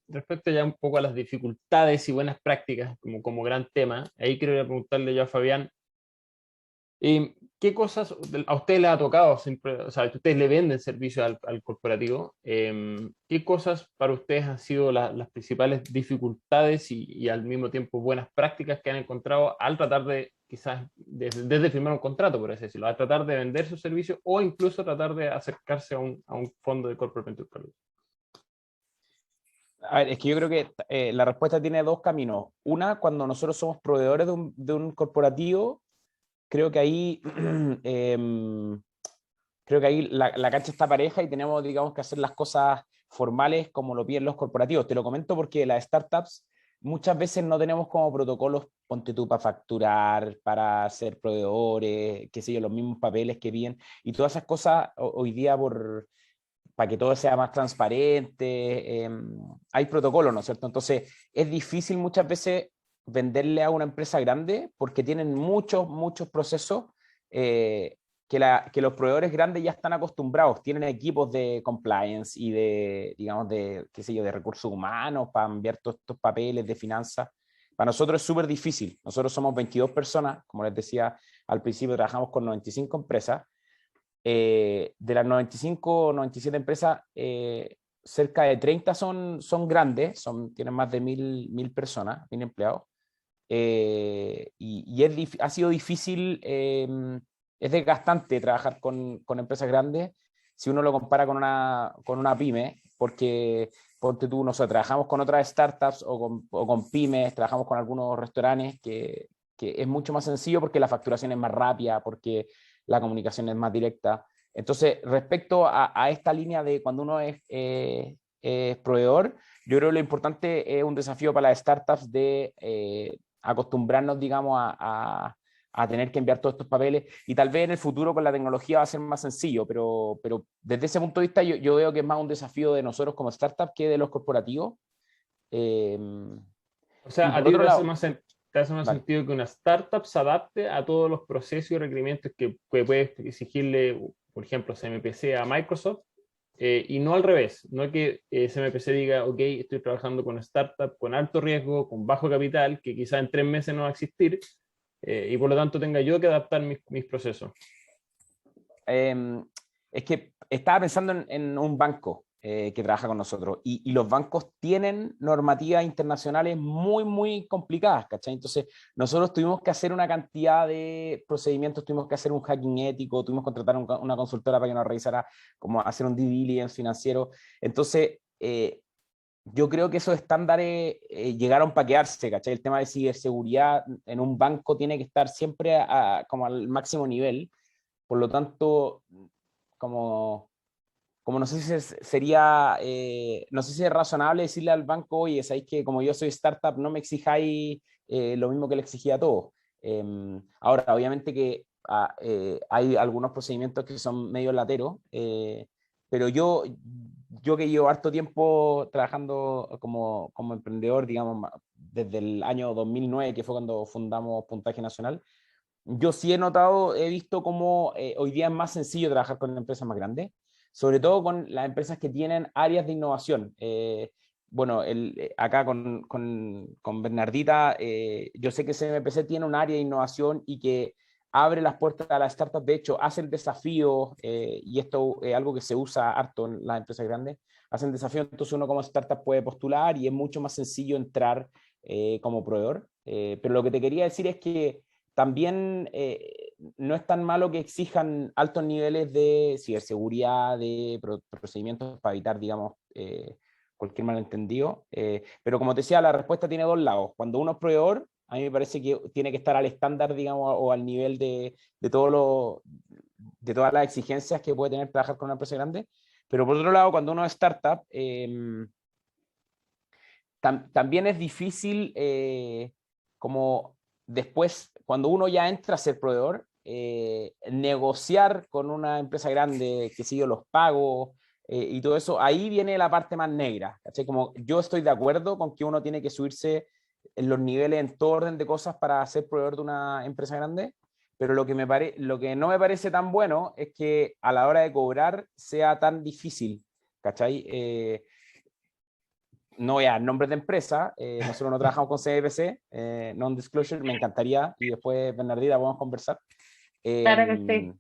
Speaker 1: respecto ya un poco a las dificultades y buenas prácticas como gran tema, ahí quiero preguntarle yo a Fabián, ¿qué cosas a ustedes les ha tocado, siempre, o sea, que ustedes le venden servicio al corporativo? ¿Qué cosas para ustedes han sido las principales dificultades y al mismo tiempo buenas prácticas que han encontrado al tratar de, quizás, desde firmar un contrato, por así decirlo, al tratar de vender su servicio o incluso tratar de acercarse a un fondo de corporate venture capital?
Speaker 3: A ver, es que yo creo que la respuesta tiene dos caminos. Una, cuando nosotros somos proveedores de un corporativo, creo que ahí, la cancha está pareja y tenemos, digamos, que hacer las cosas formales como lo piden los corporativos. Te lo comento porque las startups muchas veces no tenemos como protocolos, ponte tú, para facturar, para ser proveedores, qué sé yo, los mismos papeles que piden. Y todas esas cosas hoy día para que todo sea más transparente, hay protocolos, ¿no es cierto? Entonces, es difícil muchas veces venderle a una empresa grande porque tienen muchos procesos que los proveedores grandes ya están acostumbrados, tienen equipos de compliance y digamos, qué sé yo, de recursos humanos para enviar todos estos papeles de finanzas. Para nosotros es súper difícil. Nosotros somos 22 personas, como les decía al principio, trabajamos con 95 empresas. De las 95 o 97 empresas, cerca de 30 son grandes, tienen más de 1.000 personas, 1.000 empleados. Ha sido difícil, es desgastante trabajar con empresas grandes si uno lo compara con una pyme, porque ponte tú, nosotros trabajamos con otras startups o con pymes, trabajamos con algunos restaurantes que es mucho más sencillo porque la facturación es más rápida, porque la comunicación es más directa. Entonces, respecto a esta línea de cuando uno es proveedor, yo creo que lo importante es un desafío para las startups de acostumbrarnos, digamos, a tener que enviar todos estos papeles, y tal vez en el futuro con la tecnología va a ser más sencillo, pero desde ese punto de vista yo veo que es más un desafío de nosotros como startup que de los corporativos.
Speaker 1: O sea,
Speaker 3: y
Speaker 1: a
Speaker 3: por
Speaker 1: ti
Speaker 3: otro
Speaker 1: te hace
Speaker 3: lado,
Speaker 1: más
Speaker 3: vale.
Speaker 1: sentido que una startup se adapte a todos los procesos y requerimientos que puede exigirle, por ejemplo, CMPC a Microsoft, y no al revés, no que CMPC diga, ok, estoy trabajando con una startup con alto riesgo, con bajo capital, que quizá en 3 meses no va a existir, y por lo tanto tenga yo que adaptar mis procesos.
Speaker 3: Es que estaba pensando en un banco que trabaja con nosotros, y los bancos tienen normativas internacionales muy complicadas, ¿cachai? Entonces nosotros tuvimos que hacer una cantidad de procedimientos, tuvimos que hacer un hacking ético, tuvimos que contratar una consultora para que nos revisara cómo hacer un due diligence financiero. Entonces yo creo que esos estándares llegaron para quedarse, ¿cachai? El tema de ciberseguridad en un banco tiene que estar siempre como al máximo nivel. Por lo tanto, como no sé si sería, no sé si es razonable decirle al banco, oye, sabéis que como yo soy startup, no me exijáis lo mismo que le exigía a todos. Ahora, obviamente que hay algunos procedimientos que son medio lateros, pero yo que llevo harto tiempo trabajando como emprendedor, digamos, desde el año 2009, que fue cuando fundamos Puntaje Nacional, yo sí he visto cómo hoy día es más sencillo trabajar con empresas más grandes, sobre todo con las empresas que tienen áreas de innovación. Bueno, acá con Bernardita, yo sé que CMPC tiene un área de innovación y que abre las puertas a las startups. De hecho, hacen desafíos, y esto es algo que se usa harto en las empresas grandes, hacen desafíos, entonces uno como startup puede postular y es mucho más sencillo entrar como proveedor. Pero lo que te quería decir es que también no es tan malo que exijan altos niveles de ciberseguridad, de procedimientos para evitar, digamos, cualquier malentendido. Pero como te decía, la respuesta tiene dos lados. Cuando uno es proveedor, a mí me parece que tiene que estar al estándar, digamos, o al nivel de todas las exigencias que puede tener trabajar con una empresa grande. Pero por otro lado, cuando uno es startup, también es difícil como después, cuando uno ya entra a ser proveedor, negociar con una empresa grande, que sigue los pagos y todo eso, ahí viene la parte más negra, ¿cachai? Como yo estoy de acuerdo con que uno tiene que subirse en los niveles en todo orden de cosas para ser proveedor de una empresa grande, pero lo que no me parece tan bueno es que a la hora de cobrar sea tan difícil, ¿cachai? No voy a dar nombres de empresa, nosotros no trabajamos con CBPC, non-disclosure, me encantaría, y después, Bernardita, podemos conversar.
Speaker 2: Claro que sí.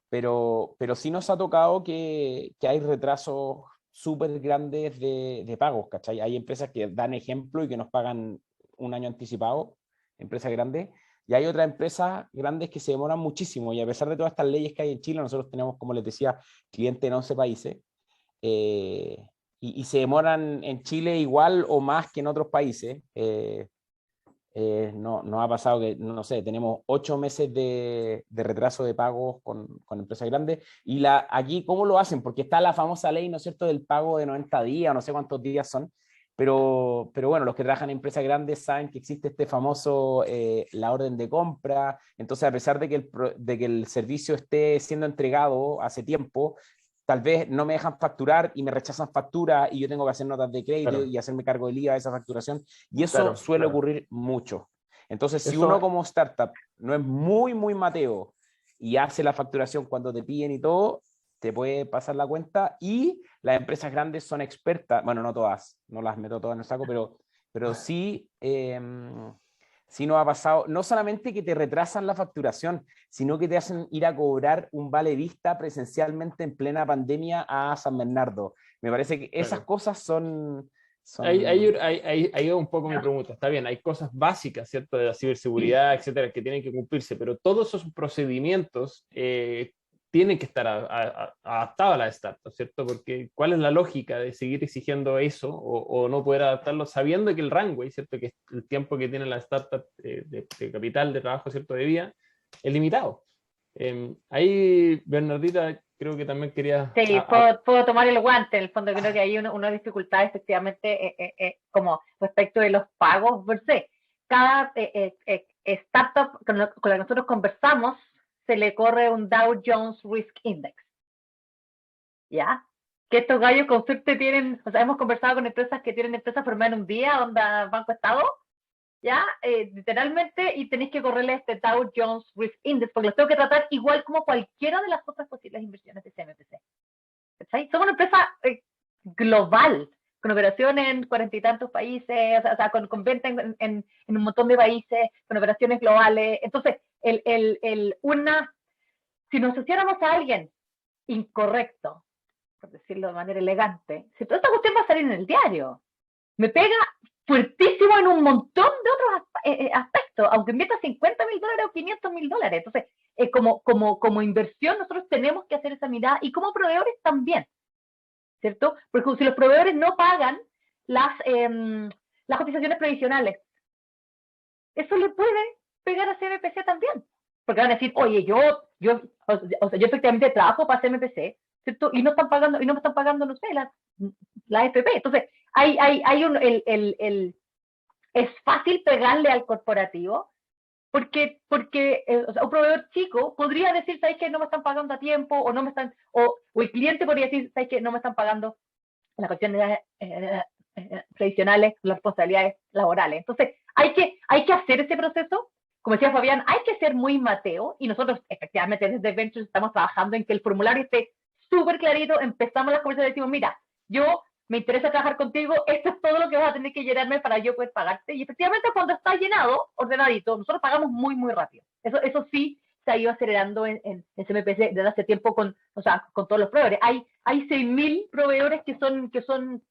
Speaker 3: Pero sí nos ha tocado que hay retrasos súper grandes de pagos, ¿cachai? Hay empresas que dan ejemplo y que nos pagan un año anticipado, empresas grandes, y hay otras empresas grandes que se demoran muchísimo, y a pesar de todas estas leyes que hay en Chile, nosotros tenemos, como les decía, clientes en 11 países, y se demoran en Chile igual o más que en otros países. No ha pasado que, no sé, tenemos 8 meses de retraso de pagos con empresas grandes. Y aquí, ¿cómo lo hacen? Porque está la famosa ley, ¿no es cierto?, del pago de 90 días, no sé cuántos días son. Pero bueno, los que trabajan en empresas grandes saben que existe este famoso, la orden de compra. Entonces, a pesar de que el servicio esté siendo entregado hace tiempo, tal vez no me dejan facturar y me rechazan factura y yo tengo que hacer notas de crédito,
Speaker 1: Claro.
Speaker 3: y hacerme cargo del IVA de esa facturación. Y eso
Speaker 1: Claro,
Speaker 3: suele
Speaker 1: claro.
Speaker 3: ocurrir mucho. Entonces, si
Speaker 1: Eso-
Speaker 3: uno como startup no es muy mateo y hace la facturación cuando te piden y todo, te puede pasar la cuenta. Y las empresas grandes son expertas, bueno, no todas, no las meto todas en el saco, pero sí, sí nos ha pasado, no solamente que te retrasan la facturación, sino que te hacen ir a cobrar un vale vista presencialmente en plena pandemia a San Bernardo. Me parece que esas
Speaker 1: claro.
Speaker 3: cosas son...
Speaker 1: Ahí va un poco mi pregunta. Está bien, hay cosas básicas, ¿cierto? De la ciberseguridad, etcétera, que tienen que cumplirse, pero todos esos procedimientos tienen que estar adaptados a la startup, ¿cierto? Porque ¿cuál es la lógica de seguir exigiendo eso o no poder adaptarlo sabiendo que el runway, ¿cierto? Que el tiempo que tiene la startup de capital, de trabajo, ¿cierto? De vida, es limitado. Ahí, Bernardita, creo que también quería...
Speaker 2: Sí, puedo tomar el guante. En el fondo creo que hay una dificultad efectivamente como respecto de los pagos per se. Cada startup con la que nosotros conversamos se le corre un Dow Jones Risk Index. ¿Ya? Que estos gallos con suerte tienen, o sea, hemos conversado con empresas que tienen empresas formadas en un día, onda Banco Estado, ¿ya? Literalmente, y tenéis que correrle este Dow Jones Risk Index, porque los tengo que tratar igual como cualquiera de las otras posibles inversiones de CMPC. ¿Cachai? Somos una empresa global, con operaciones en 40 y tantos países, o sea, con venta en un montón de países, con operaciones globales. Entonces, si nos asociáramos a alguien incorrecto, por decirlo de manera elegante, si toda esta cuestión va a salir en el diario, me pega fuertísimo en un montón de otros aspectos, aunque invierta $50,000 o $500,000. Entonces, como inversión, nosotros tenemos que hacer esa mirada, y como proveedores también, ¿cierto? Porque si los proveedores no pagan las cotizaciones previsionales, eso le puede pegar a CMPC también. Porque van a decir, oye, yo efectivamente trabajo para CMPC, ¿cierto? Y no están pagando, y no me están pagando, no sé, la FP. Entonces, es fácil pegarle al corporativo, porque o sea, un proveedor chico podría decir, ¿sabes qué? No me están pagando a tiempo, o no me están, o el cliente podría decir, ¿sabes qué? No me están pagando las cuestiones tradicionales, las responsabilidades laborales. Entonces, hay que hacer ese proceso. Como decía Fabián, hay que ser muy mateo, y nosotros efectivamente desde Ventures estamos trabajando en que el formulario esté súper clarito. Empezamos las conversaciones y decimos, mira, yo me interesa trabajar contigo, esto es todo lo que vas a tener que llenarme para yo poder pagarte. Y efectivamente, cuando está llenado, ordenadito, nosotros pagamos muy rápido. Eso sí se ha ido acelerando en CMPC desde hace tiempo con todos los proveedores. Hay 6.000 proveedores que son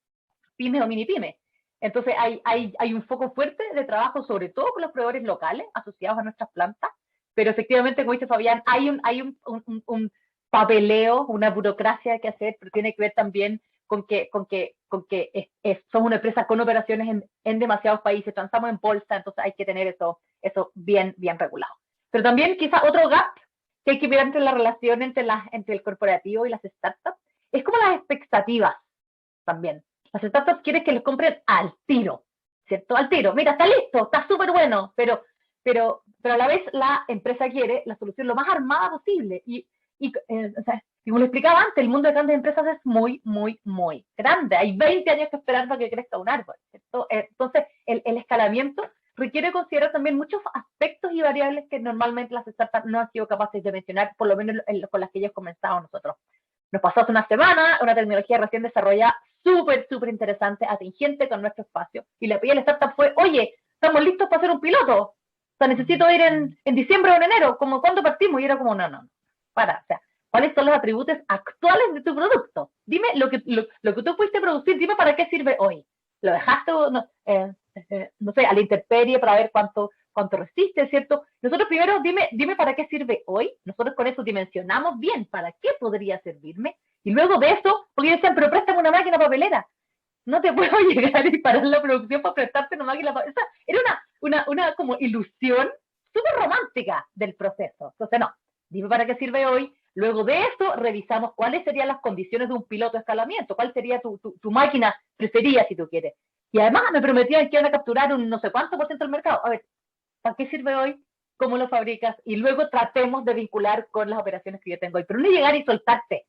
Speaker 2: pymes o mini pymes. Entonces hay un foco fuerte de trabajo, sobre todo con los proveedores locales asociados a nuestras plantas, pero efectivamente, como dice Fabián, hay un papeleo, una burocracia que hacer, pero tiene que ver también con que somos una empresa con operaciones en demasiados países, transamos en bolsa, entonces hay que tener eso bien regulado. Pero también quizá otro gap que hay que ver entre la relación entre el corporativo y las startups es como las expectativas también. Las startups quieren que les compren al tiro, ¿cierto? Al tiro. Mira, está listo, está súper bueno, pero a la vez la empresa quiere la solución lo más armada posible. O sea, como le explicaba antes, el mundo de grandes empresas es muy, muy, muy grande. Hay 20 años que esperar para que crezca un árbol, ¿cierto? Entonces, el escalamiento requiere considerar también muchos aspectos y variables que normalmente las startups no han sido capaces de mencionar, por lo menos con las que ya hemos comenzado nosotros. Nos pasó hace una semana una tecnología recién desarrollada súper, súper interesante, atingente con nuestro espacio, y la pilla de la startup fue, oye, estamos listos para hacer un piloto, o sea, necesito ir en diciembre o en enero, como cuándo partimos, y era como, no, para, o sea, ¿cuáles son los atributos actuales de tu producto? Dime lo que tú pudiste producir, dime para qué sirve hoy. ¿Lo dejaste, no sé, a la intemperie para ver cuánto resiste, ¿cierto? Nosotros primero, dime para qué sirve hoy, nosotros con eso dimensionamos bien para qué podría servirme, y luego de eso, porque decían, pero préstame una máquina papelera, no te puedo llegar y parar la producción para prestarte una máquina papelera. O sea, era una como ilusión súper romántica del proceso. Entonces, no, dime para qué sirve hoy, luego de eso revisamos cuáles serían las condiciones de un piloto de escalamiento, cuál sería tu máquina preferida si tú quieres. Y además me prometían que iban a capturar un no sé cuánto por ciento del mercado. A ver, ¿para qué sirve hoy? ¿Cómo lo fabricas? Y luego tratemos de vincular con las operaciones que yo tengo hoy. Pero no llegar y soltarte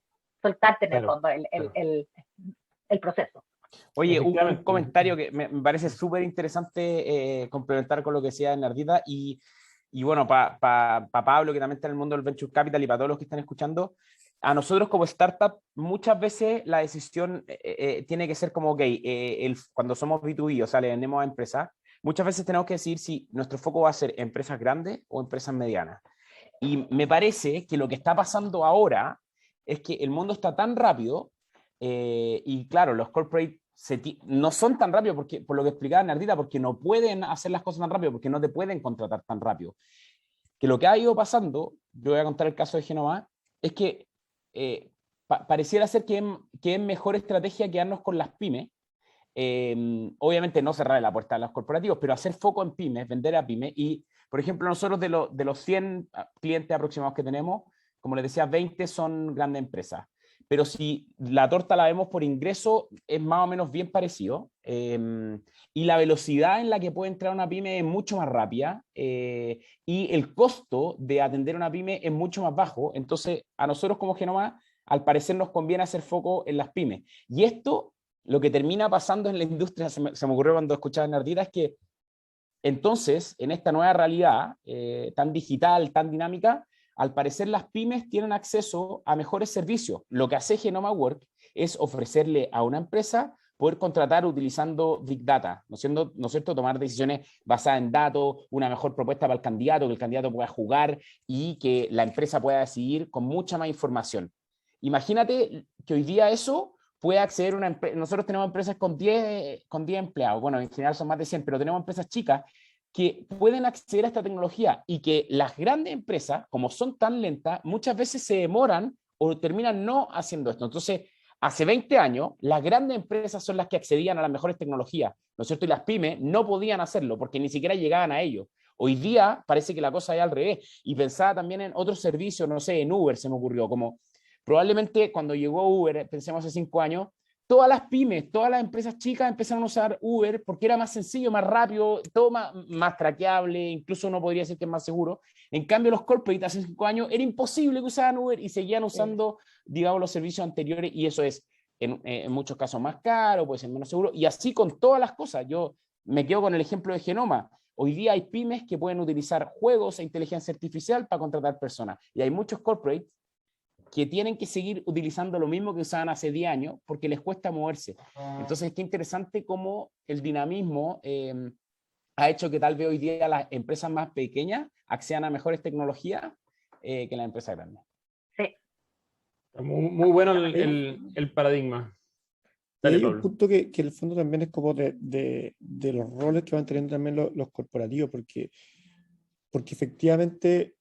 Speaker 2: en el fondo el proceso.
Speaker 3: Oye, un comentario que me parece súper interesante complementar con lo que decía Nardita y bueno, para Pablo, que también está en el mundo del Venture Capital, y para todos los que están escuchando, a nosotros como startup muchas veces la decisión tiene que ser como, ok, cuando somos B2B, o sea, le vendemos a empresas, muchas veces tenemos que decidir si nuestro foco va a ser empresas grandes o empresas medianas. Y me parece que lo que está pasando ahora es que el mundo está tan rápido y claro, los corporate no son tan rápidos porque, por lo que explicaba Nardita, porque no pueden hacer las cosas tan rápido, porque no te pueden contratar tan rápido. Que lo que ha ido pasando, yo voy a contar el caso de Genoma, es que pareciera ser que es mejor estrategia quedarnos con las pymes. Obviamente no cerrar la puerta a los corporativos, pero hacer foco en pymes, vender a pymes. Y, por ejemplo, nosotros de los 100 clientes aproximados que tenemos, como les decía, 20 son grandes empresas. Pero si la torta la vemos por ingreso, es más o menos bien parecido. Y la velocidad en la que puede entrar una pyme es mucho más rápida. Y el costo de atender una pyme es mucho más bajo. Entonces, a nosotros como Genoma, al parecer nos conviene hacer foco en las pymes. Y esto, lo que termina pasando en la industria, se me ocurrió cuando escuchaba a Nardita, es que entonces, en esta nueva realidad tan digital, tan dinámica, al parecer las pymes tienen acceso a mejores servicios. Lo que hace Genoma Work es ofrecerle a una empresa poder contratar utilizando Big Data, ¿no es cierto? Tomar decisiones basadas en datos, una mejor propuesta para el candidato, que el candidato pueda jugar y que la empresa pueda decidir con mucha más información. Imagínate que hoy día eso puede acceder una empresa. Nosotros tenemos empresas con 10 empleados, bueno, en general son más de 100, pero tenemos empresas chicas que pueden acceder a esta tecnología y que las grandes empresas, como son tan lentas, muchas veces se demoran o terminan no haciendo esto. Entonces, hace 20 años, las grandes empresas son las que accedían a las mejores tecnologías, ¿no es cierto? Y las pymes no podían hacerlo porque ni siquiera llegaban a ello. Hoy día parece que la cosa es al revés. Y pensaba también en otros servicios, no sé, en Uber se me ocurrió, como probablemente cuando llegó Uber, pensemos hace 5 años, todas las pymes, todas las empresas chicas empezaron a usar Uber porque era más sencillo, más rápido, todo más traqueable, incluso uno podría decir que es más seguro. En cambio, los corporates hace 5 años era imposible que usaran Uber y seguían usando, digamos, los servicios anteriores, y eso es en muchos casos más caro, puede ser menos seguro, y así con todas las cosas. Yo me quedo con el ejemplo de Genoma. Hoy día hay pymes que pueden utilizar juegos e inteligencia artificial para contratar personas, y hay muchos corporates que tienen que seguir utilizando lo mismo que usaban hace 10 años porque les cuesta moverse. Entonces, qué interesante cómo el dinamismo ha hecho que tal vez hoy día las empresas más pequeñas accedan a mejores tecnologías que las empresas grandes.
Speaker 2: Sí.
Speaker 1: Muy bueno el paradigma.
Speaker 5: Dale, hay un punto que el fondo también es como de los roles que van teniendo también los corporativos, porque efectivamente,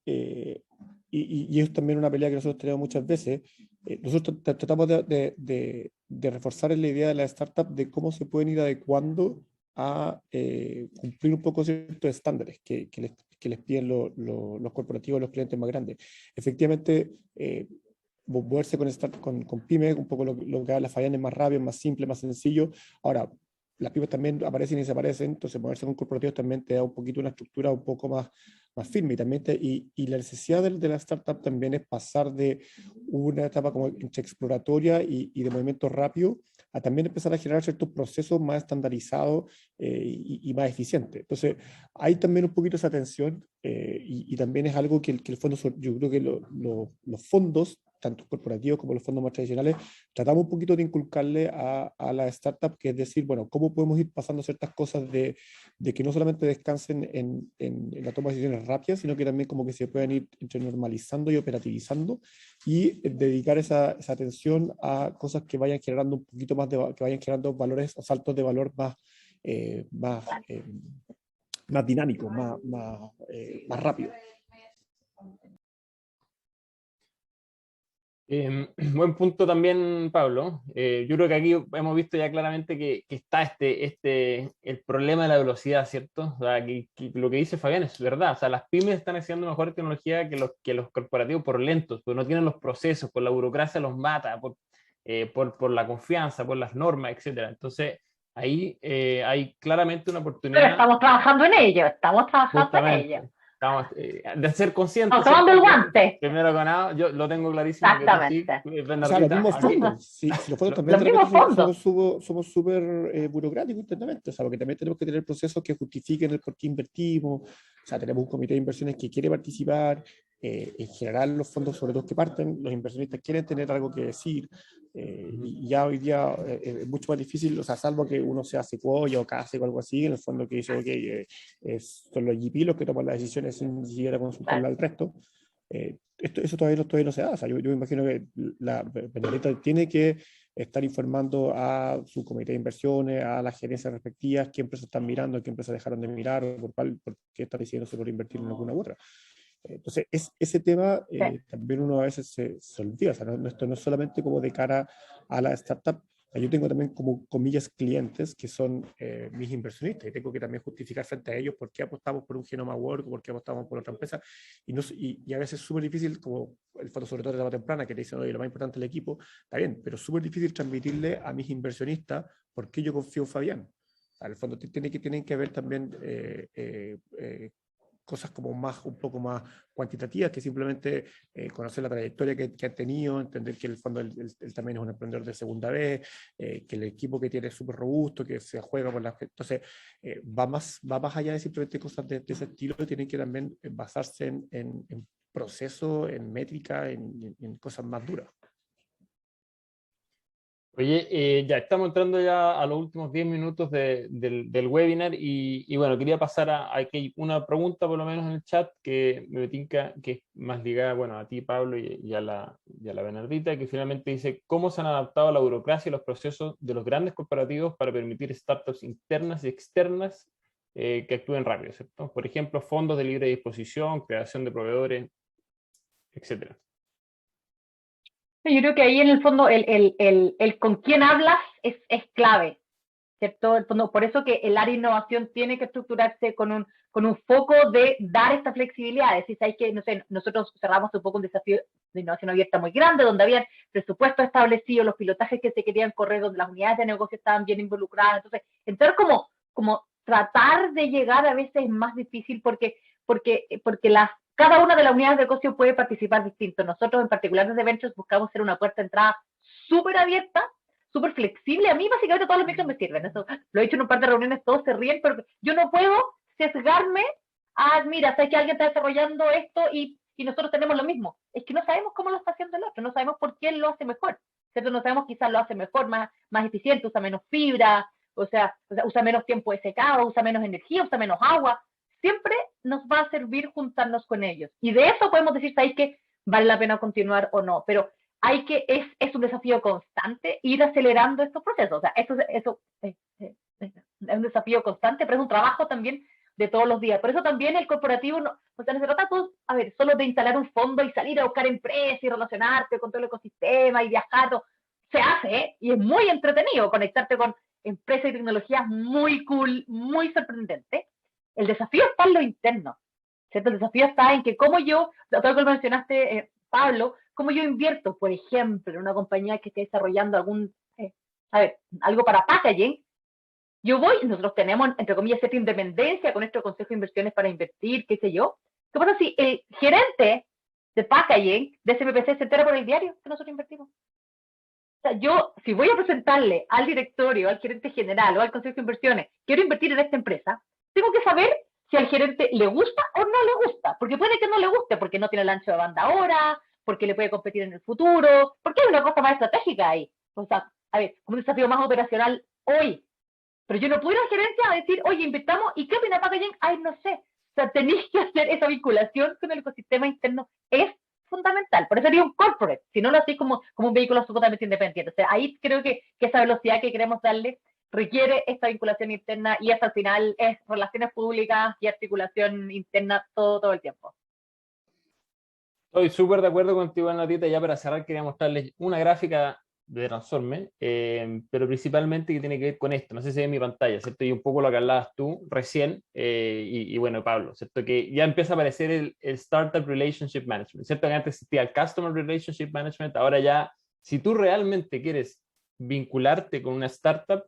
Speaker 5: y es también una pelea que nosotros tenemos muchas veces, nosotros tratamos de reforzar la idea de la startup de cómo se pueden ir adecuando a cumplir un poco ciertos estándares que les piden los corporativos, los clientes más grandes. Efectivamente, moverse con pymes, un poco lo que habla Fabián es más rápido, más simple, más sencillo. Ahora, las pymes también aparecen y desaparecen, entonces moverse con corporativos también te da un poquito una estructura un poco más firme. Y la necesidad de la startup también es pasar de una etapa como entre exploratoria y de movimiento rápido a también empezar a generar ciertos procesos más estandarizados y más eficientes. Entonces, hay también un poquito esa tensión y también es algo que el fondo, yo creo que los fondos, tanto corporativos como los fondos más tradicionales, tratamos un poquito de inculcarle a la startup, que es decir, bueno, cómo podemos ir pasando ciertas cosas de que no solamente descansen en la toma de decisiones rápidas, sino que también como que se puedan ir entre normalizando y operativizando y dedicar esa atención a cosas que vayan generando un poquito más que vayan generando valores o saltos de valor más dinámicos, más rápidos.
Speaker 1: Buen punto también, Pablo. Yo creo que aquí hemos visto ya claramente que está el problema de la velocidad, ¿cierto? O sea, que lo que dice Fabián es verdad. O sea, las pymes están haciendo mejor tecnología que los corporativos por lentos, porque no tienen los procesos, por la burocracia los mata, por la confianza, por las normas, etcétera. Entonces, ahí hay claramente una
Speaker 2: Pero
Speaker 1: oportunidad.
Speaker 2: estamos trabajando en ello, estamos trabajando
Speaker 1: Justamente.
Speaker 2: en ello.
Speaker 1: Estamos, de ser conscientes.
Speaker 2: Estamos tomando el guante.
Speaker 1: Primero que nada, yo lo tengo clarísimo.
Speaker 2: Exactamente.
Speaker 5: O sea, los mismos fondos. Si los fondos también
Speaker 2: los mismos fondos.
Speaker 5: somos súper burocráticos internamente, o sea, porque también tenemos que tener procesos que justifiquen el por qué invertimos. O sea, tenemos un comité de inversiones que quiere participar. En general, los fondos, sobre todo que parten, los inversionistas quieren tener algo que decir. Y ya hoy día es mucho más difícil, o sea, salvo que uno sea Sequoia o Case o algo así, en el fondo que dice, ok, son los GP los que toman las decisiones sin siquiera consultarle al resto. Eso todavía no se da. O sea, yo me imagino que la Benedetta tiene que estar informando a su comité de inversiones, a las gerencias respectivas, qué empresas están mirando, qué empresas dejaron de mirar, o por qué están decidiéndose por invertir en alguna u otra. Entonces, ese tema también uno a veces se olvida. O sea, esto no es solamente como de cara a la startup. Yo tengo también como comillas clientes que son mis inversionistas y tengo que también justificar frente a ellos por qué apostamos por un Genoma Work o por qué apostamos por otra empresa. Y a veces es súper difícil, como el fondo sobre todo de la etapa temprana, que te dicen, oye, lo más importante es el equipo, está bien, pero es súper difícil transmitirle a mis inversionistas por qué yo confío en Fabián. O sea, en el fondo tienen que ver también cosas como un poco más cuantitativas, que simplemente conocer la trayectoria que ha tenido, entender que en el fondo él también es un emprendedor de segunda vez, que el equipo que tiene es súper robusto, que se juega por la... Entonces, va más allá de simplemente cosas de ese estilo, tienen que también basarse en procesos, en métrica, en cosas más duras.
Speaker 1: Oye, ya estamos entrando ya a los últimos 10 minutos del webinar y bueno, quería pasar a aquí una pregunta por lo menos en el chat que me tinca, que es más ligada, bueno, a ti, Pablo, y a la Bernardita, que finalmente dice, ¿cómo se han adaptado a la burocracia y los procesos de los grandes corporativos para permitir startups internas y externas que actúen rápido, ¿cierto? Por ejemplo, fondos de libre disposición, creación de proveedores, etcétera.
Speaker 2: Yo creo que ahí en el fondo el con quién hablas es clave, ¿cierto? Por eso que el área de innovación tiene que estructurarse con un foco de dar esta flexibilidad. Es decir, ¿sabes qué? No sé, nosotros cerramos un poco un desafío de innovación abierta muy grande, donde había presupuestos establecidos, los pilotajes que se querían correr, donde las unidades de negocio estaban bien involucradas. Entonces como tratar de llegar a veces es más difícil porque cada una de las unidades de negocio puede participar distinto. Nosotros en particular desde Ventures buscamos ser una puerta de entrada súper abierta, súper flexible. A mí básicamente todos los micros me sirven. Eso lo he dicho en un par de reuniones, todos se ríen, pero yo no puedo sesgarme a, mira, sabes que alguien está desarrollando esto y nosotros tenemos lo mismo. Es que no sabemos cómo lo está haciendo el otro, no sabemos por qué él lo hace mejor. ¿Cierto? No sabemos, quizás lo hace mejor, más eficiente, usa menos fibra, o sea, usa menos tiempo de secado, usa menos energía, usa menos agua. Siempre nos va a servir juntarnos con ellos. Y de eso podemos decir, ¿sabes qué? Vale la pena continuar o no. Pero es un desafío constante ir acelerando estos procesos. O sea, eso es un desafío constante, pero es un trabajo también de todos los días. Por eso también el corporativo, no se trata solo de instalar un fondo y salir a buscar empresas y relacionarte con todo el ecosistema y viajar. Se hace, y es muy entretenido conectarte con empresas y tecnologías muy cool, muy sorprendentes. El desafío está en lo interno, ¿cierto? El desafío está en que como yo, todo lo que mencionaste, Pablo, cómo yo invierto, por ejemplo, en una compañía que esté desarrollando algo para packaging. Yo voy, nosotros tenemos, entre comillas, cierta independencia con nuestro consejo de inversiones para invertir, qué sé yo. ¿Qué pasa si el gerente de packaging de SMPC se entera por el diario que nosotros invertimos? O sea, yo, si voy a presentarle al directorio, al gerente general o al consejo de inversiones, quiero invertir en esta empresa, tengo que saber si al gerente le gusta o no le gusta, porque puede que no le guste, porque no tiene el ancho de banda ahora, porque le puede competir en el futuro, porque hay una cosa más estratégica ahí. O sea, a ver, un desafío más operacional hoy. Pero yo no puedo ir a la gerencia a decir, oye, invitamos, ¿y qué opina packaging? Ay, no sé. O sea, tenéis que hacer esa vinculación con el ecosistema interno. Es fundamental. Por eso sería un corporate. Si no lo hacéis como un vehículo absolutamente independiente. O sea, ahí creo que esa velocidad que queremos darle requiere esta vinculación interna y hasta al final es relaciones públicas y articulación interna todo el tiempo.
Speaker 1: Estoy súper de acuerdo contigo, Natita. Ya para cerrar quería mostrarles una gráfica de Transforme, pero principalmente que tiene que ver con esto. No sé si ve mi pantalla, ¿cierto? Y un poco lo que hablabas tú recién, y bueno, Pablo, ¿cierto? Que ya empieza a aparecer el Startup Relationship Management, ¿cierto? Que antes existía el Customer Relationship Management, ahora ya, si tú realmente quieres vincularte con una startup,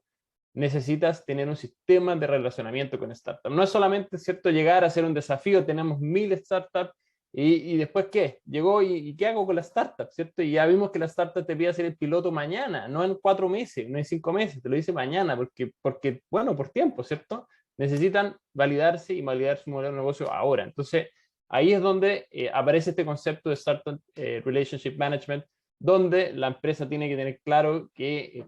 Speaker 1: necesitas tener un sistema de relacionamiento con startup. No es solamente, ¿cierto?, llegar a hacer un desafío, tenemos 1000 startups, y después, ¿qué? Llegó y ¿qué hago con la startup? ¿Cierto? Y ya vimos que la startup te pide hacer el piloto mañana, no en 4 meses, no en 5 meses, te lo dice mañana, porque bueno, por tiempo, ¿cierto? Necesitan validarse y validar su modelo de negocio ahora. Entonces, ahí es donde aparece este concepto de Startup Relationship Management, donde la empresa tiene que tener claro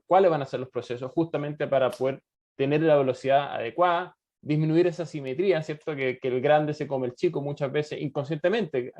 Speaker 1: cuáles van a ser los procesos, justamente para poder tener la velocidad adecuada, disminuir esa simetría, ¿cierto? Que el grande se come el chico muchas veces inconscientemente.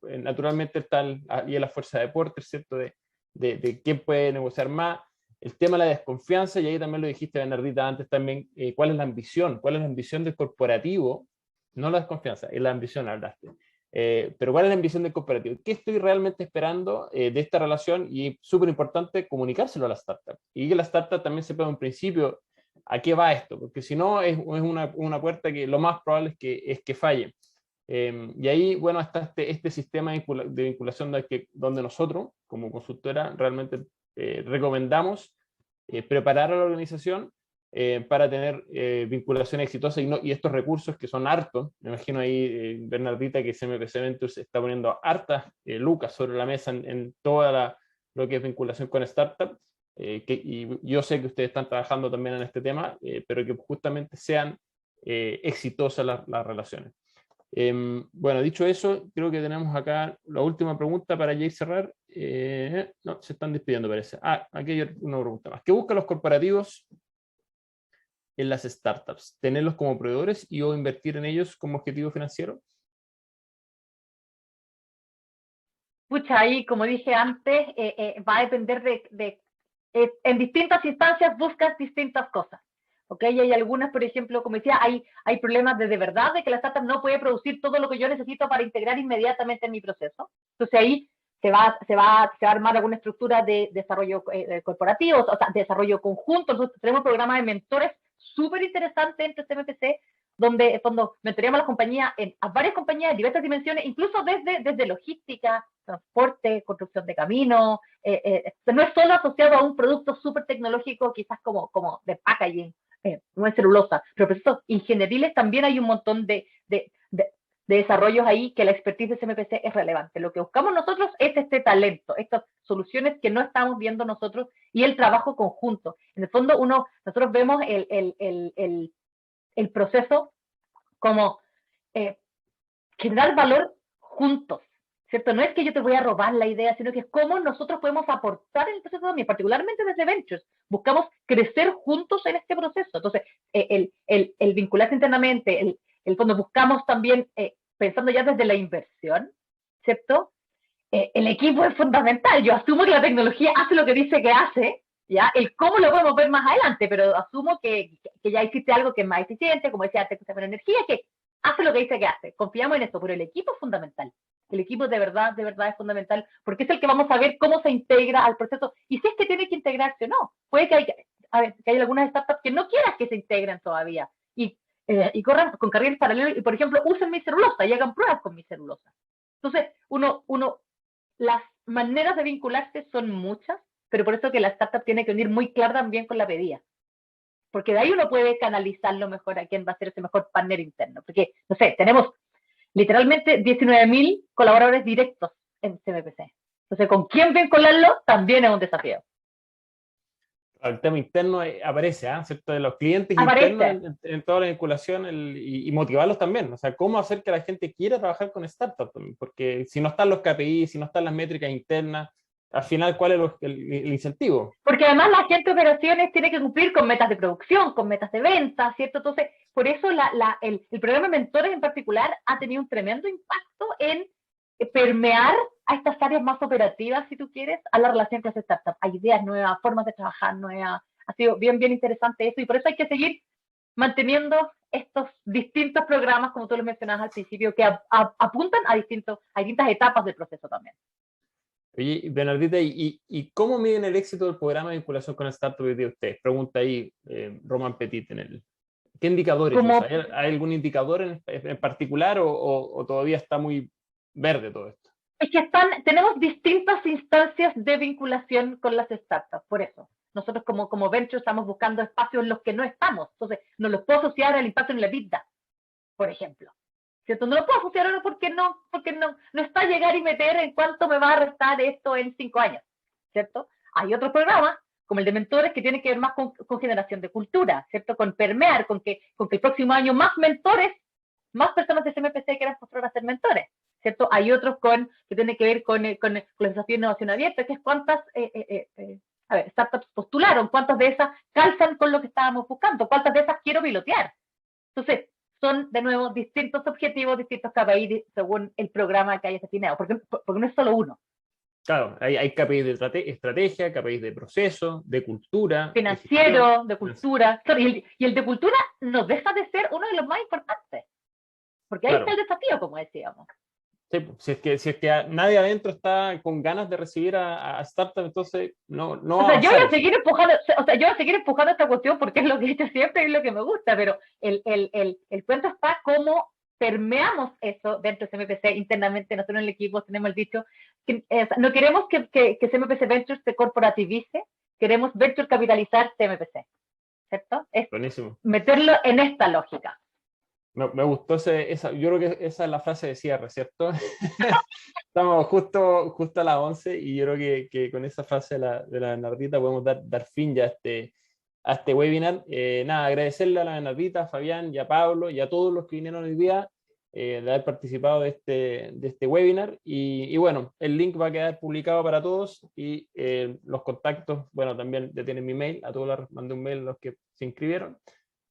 Speaker 1: Naturalmente está ahí la fuerza de Porter, ¿cierto? De quién puede negociar más. El tema de la desconfianza, y ahí también lo dijiste, Bernardita, antes también, ¿cuál es la ambición? ¿Cuál es la ambición del corporativo? No la desconfianza, es la ambición, hablaste. Pero ¿cuál es la ambición del corporativo? ¿Qué estoy realmente esperando de esta relación? Y súper importante, comunicárselo a la startup. Y que la startup también sepa en principio a qué va esto, porque si no es una puerta que lo más probable es que falle. Y ahí, bueno, está este sistema de vinculación donde nosotros, como consultora, realmente recomendamos preparar a la organización para tener vinculación exitosa y estos recursos que son hartos. Me imagino ahí, Bernardita, que SMPC Ventures está poniendo hartas lucas sobre la mesa en toda lo que es vinculación con startups. Y yo sé que ustedes están trabajando también en este tema, pero que justamente sean exitosas las relaciones. Bueno, dicho eso, creo que tenemos acá la última pregunta para ya ir cerrar. No, se están despidiendo, parece. Aquí hay una pregunta más. ¿Qué buscan los corporativos en las startups? ¿Tenerlos como proveedores y o invertir en ellos como objetivo financiero?
Speaker 2: Pucha, ahí, como dije antes, va a depender en distintas instancias buscas distintas cosas. ¿Ok? Y hay algunas, por ejemplo, como decía, hay problemas de verdad de que la startup no puede producir todo lo que yo necesito para integrar inmediatamente en mi proceso. Entonces ahí se va a armar alguna estructura de desarrollo corporativo, o sea, desarrollo conjunto. Nosotros tenemos un programa de mentores súper interesante entre CMPC, donde mentoreamos a las compañías, a varias compañías de diversas dimensiones, incluso desde logística, transporte, construcción de caminos. No es solo asociado a un producto súper tecnológico, quizás como de packaging, no es celulosa, pero procesos ingenieriles también hay un montón de desarrollos ahí que la expertise de CMPC es relevante. Lo que buscamos nosotros es este talento, estas soluciones que no estamos viendo nosotros y el trabajo conjunto. En el fondo, nosotros vemos el proceso como generar valor juntos, ¿cierto? No es que yo te voy a robar la idea, sino que es cómo nosotros podemos aportar en el proceso también, particularmente desde Ventures. Buscamos crecer juntos en este proceso. Entonces, el vincularse internamente, el fondo buscamos también, pensando ya desde la inversión, ¿cierto? El equipo es fundamental. Yo asumo que la tecnología hace lo que dice que hace, ¿ya? El cómo lo podemos ver más adelante, pero asumo que ya existe algo que es más eficiente, como decía, te usa energía, que hace lo que dice que hace. Confiamos en eso, pero el equipo es fundamental. El equipo de verdad es fundamental, porque es el que vamos a ver cómo se integra al proceso, y si es que tiene que integrarse o no. Puede que hay algunas startups que no quieran que se integren todavía, y corran con carriles paralelos, y por ejemplo, usen mi celulosa y hagan pruebas con mi celulosa. Entonces, las maneras de vincularse son muchas, pero por eso que la startup tiene que unir muy claro también con la pedida. Porque de ahí uno puede canalizarlo mejor a quién va a ser ese mejor partner interno. Porque, no sé, tenemos literalmente 19.000 colaboradores directos en CMPC. Entonces, ¿con quién vincularlo? También es un desafío.
Speaker 1: El tema interno aparece, ¿cierto? De los clientes
Speaker 2: Aparece.
Speaker 1: internos en toda la vinculación y motivarlos también. O sea, cómo hacer que la gente quiera trabajar con startups también. Porque si no están los KPI, si no están las métricas internas, al final, ¿cuál es el incentivo?
Speaker 2: Porque además la gente de operaciones tiene que cumplir con metas de producción, con metas de venta, ¿cierto? Entonces, por eso el programa de mentores en particular ha tenido un tremendo impacto en permear a estas áreas más operativas, si tú quieres, a la relación con las startups. Hay ideas nuevas, formas de trabajar nuevas. Ha sido bien, bien interesante eso y por eso hay que seguir manteniendo estos distintos programas, como tú lo mencionabas al principio, que apuntan a distintas etapas del proceso también.
Speaker 1: Oye, Bernardita, ¿y cómo miden el éxito del programa de vinculación con startup de ustedes? Pregunta ahí Roman Petit ¿qué indicadores usa? ¿Hay algún indicador en particular o todavía está muy verde todo esto?
Speaker 2: Es que tenemos distintas instancias de vinculación con las startups, por eso. Nosotros como Venture estamos buscando espacios en los que no estamos. Entonces, no los puedo asociar al impacto en la vida, por ejemplo. ¿Cierto? No lo puedo asociar ahora porque no está a llegar y meter en cuánto me va a restar esto en 5 años. ¿Cierto? Hay otros programas, como el de mentores, que tienen que ver más con generación de cultura, ¿cierto? Con permear, con que el próximo año más mentores, más personas de CMPC quieran postular a ser mentores. ¿Cierto? Hay otros que tienen que ver con los desafíos de innovación abierta, que es cuántas startups postularon, cuántas de esas calzan con lo que estábamos buscando, cuántas de esas quiero pilotear. Entonces, son de nuevo distintos objetivos, distintos KPI según el programa que hayas definido, porque no es solo uno.
Speaker 1: Claro, hay KPIs de estrategia, KPIs de proceso, de cultura.
Speaker 2: Financiero, de cultura. Y el de cultura no deja de ser uno de los más importantes, porque ahí está el desafío, como decíamos.
Speaker 1: Sí, si es que nadie adentro está con ganas de recibir a startups, entonces no
Speaker 2: o sea, yo voy a seguir empujando esta cuestión porque es lo que he hecho siempre y es lo que me gusta, pero el cuento está cómo permeamos eso dentro de CMPC internamente. Nosotros en el equipo tenemos el dicho que no queremos que CMPC Ventures se corporativice, queremos venture capitalizar CMPC, ¿cierto? Es
Speaker 1: buenísimo.
Speaker 2: Meterlo en esta lógica.
Speaker 1: Me gustó yo creo que esa es la frase de cierre, ¿cierto? Estamos justo a las 11 y yo creo que con esa frase de la Bernardita podemos dar fin ya a este webinar. Nada, agradecerle a la Bernardita, a Fabián y a Pablo y a todos los que vinieron hoy día de haber participado de este webinar. Y bueno, el link va a quedar publicado para todos y los contactos, bueno, también ya tienen mi mail, a todos les mandé un mail a los que se inscribieron.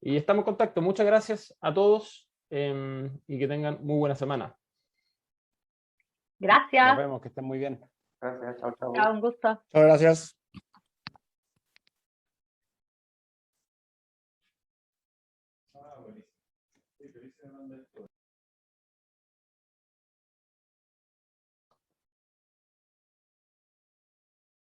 Speaker 1: Y estamos en contacto. Muchas gracias a todos y que tengan muy buena semana.
Speaker 2: Gracias.
Speaker 3: Nos vemos, que estén muy bien.
Speaker 6: Gracias, chao, chao.
Speaker 2: Chao, un gusto.
Speaker 5: Muchas gracias.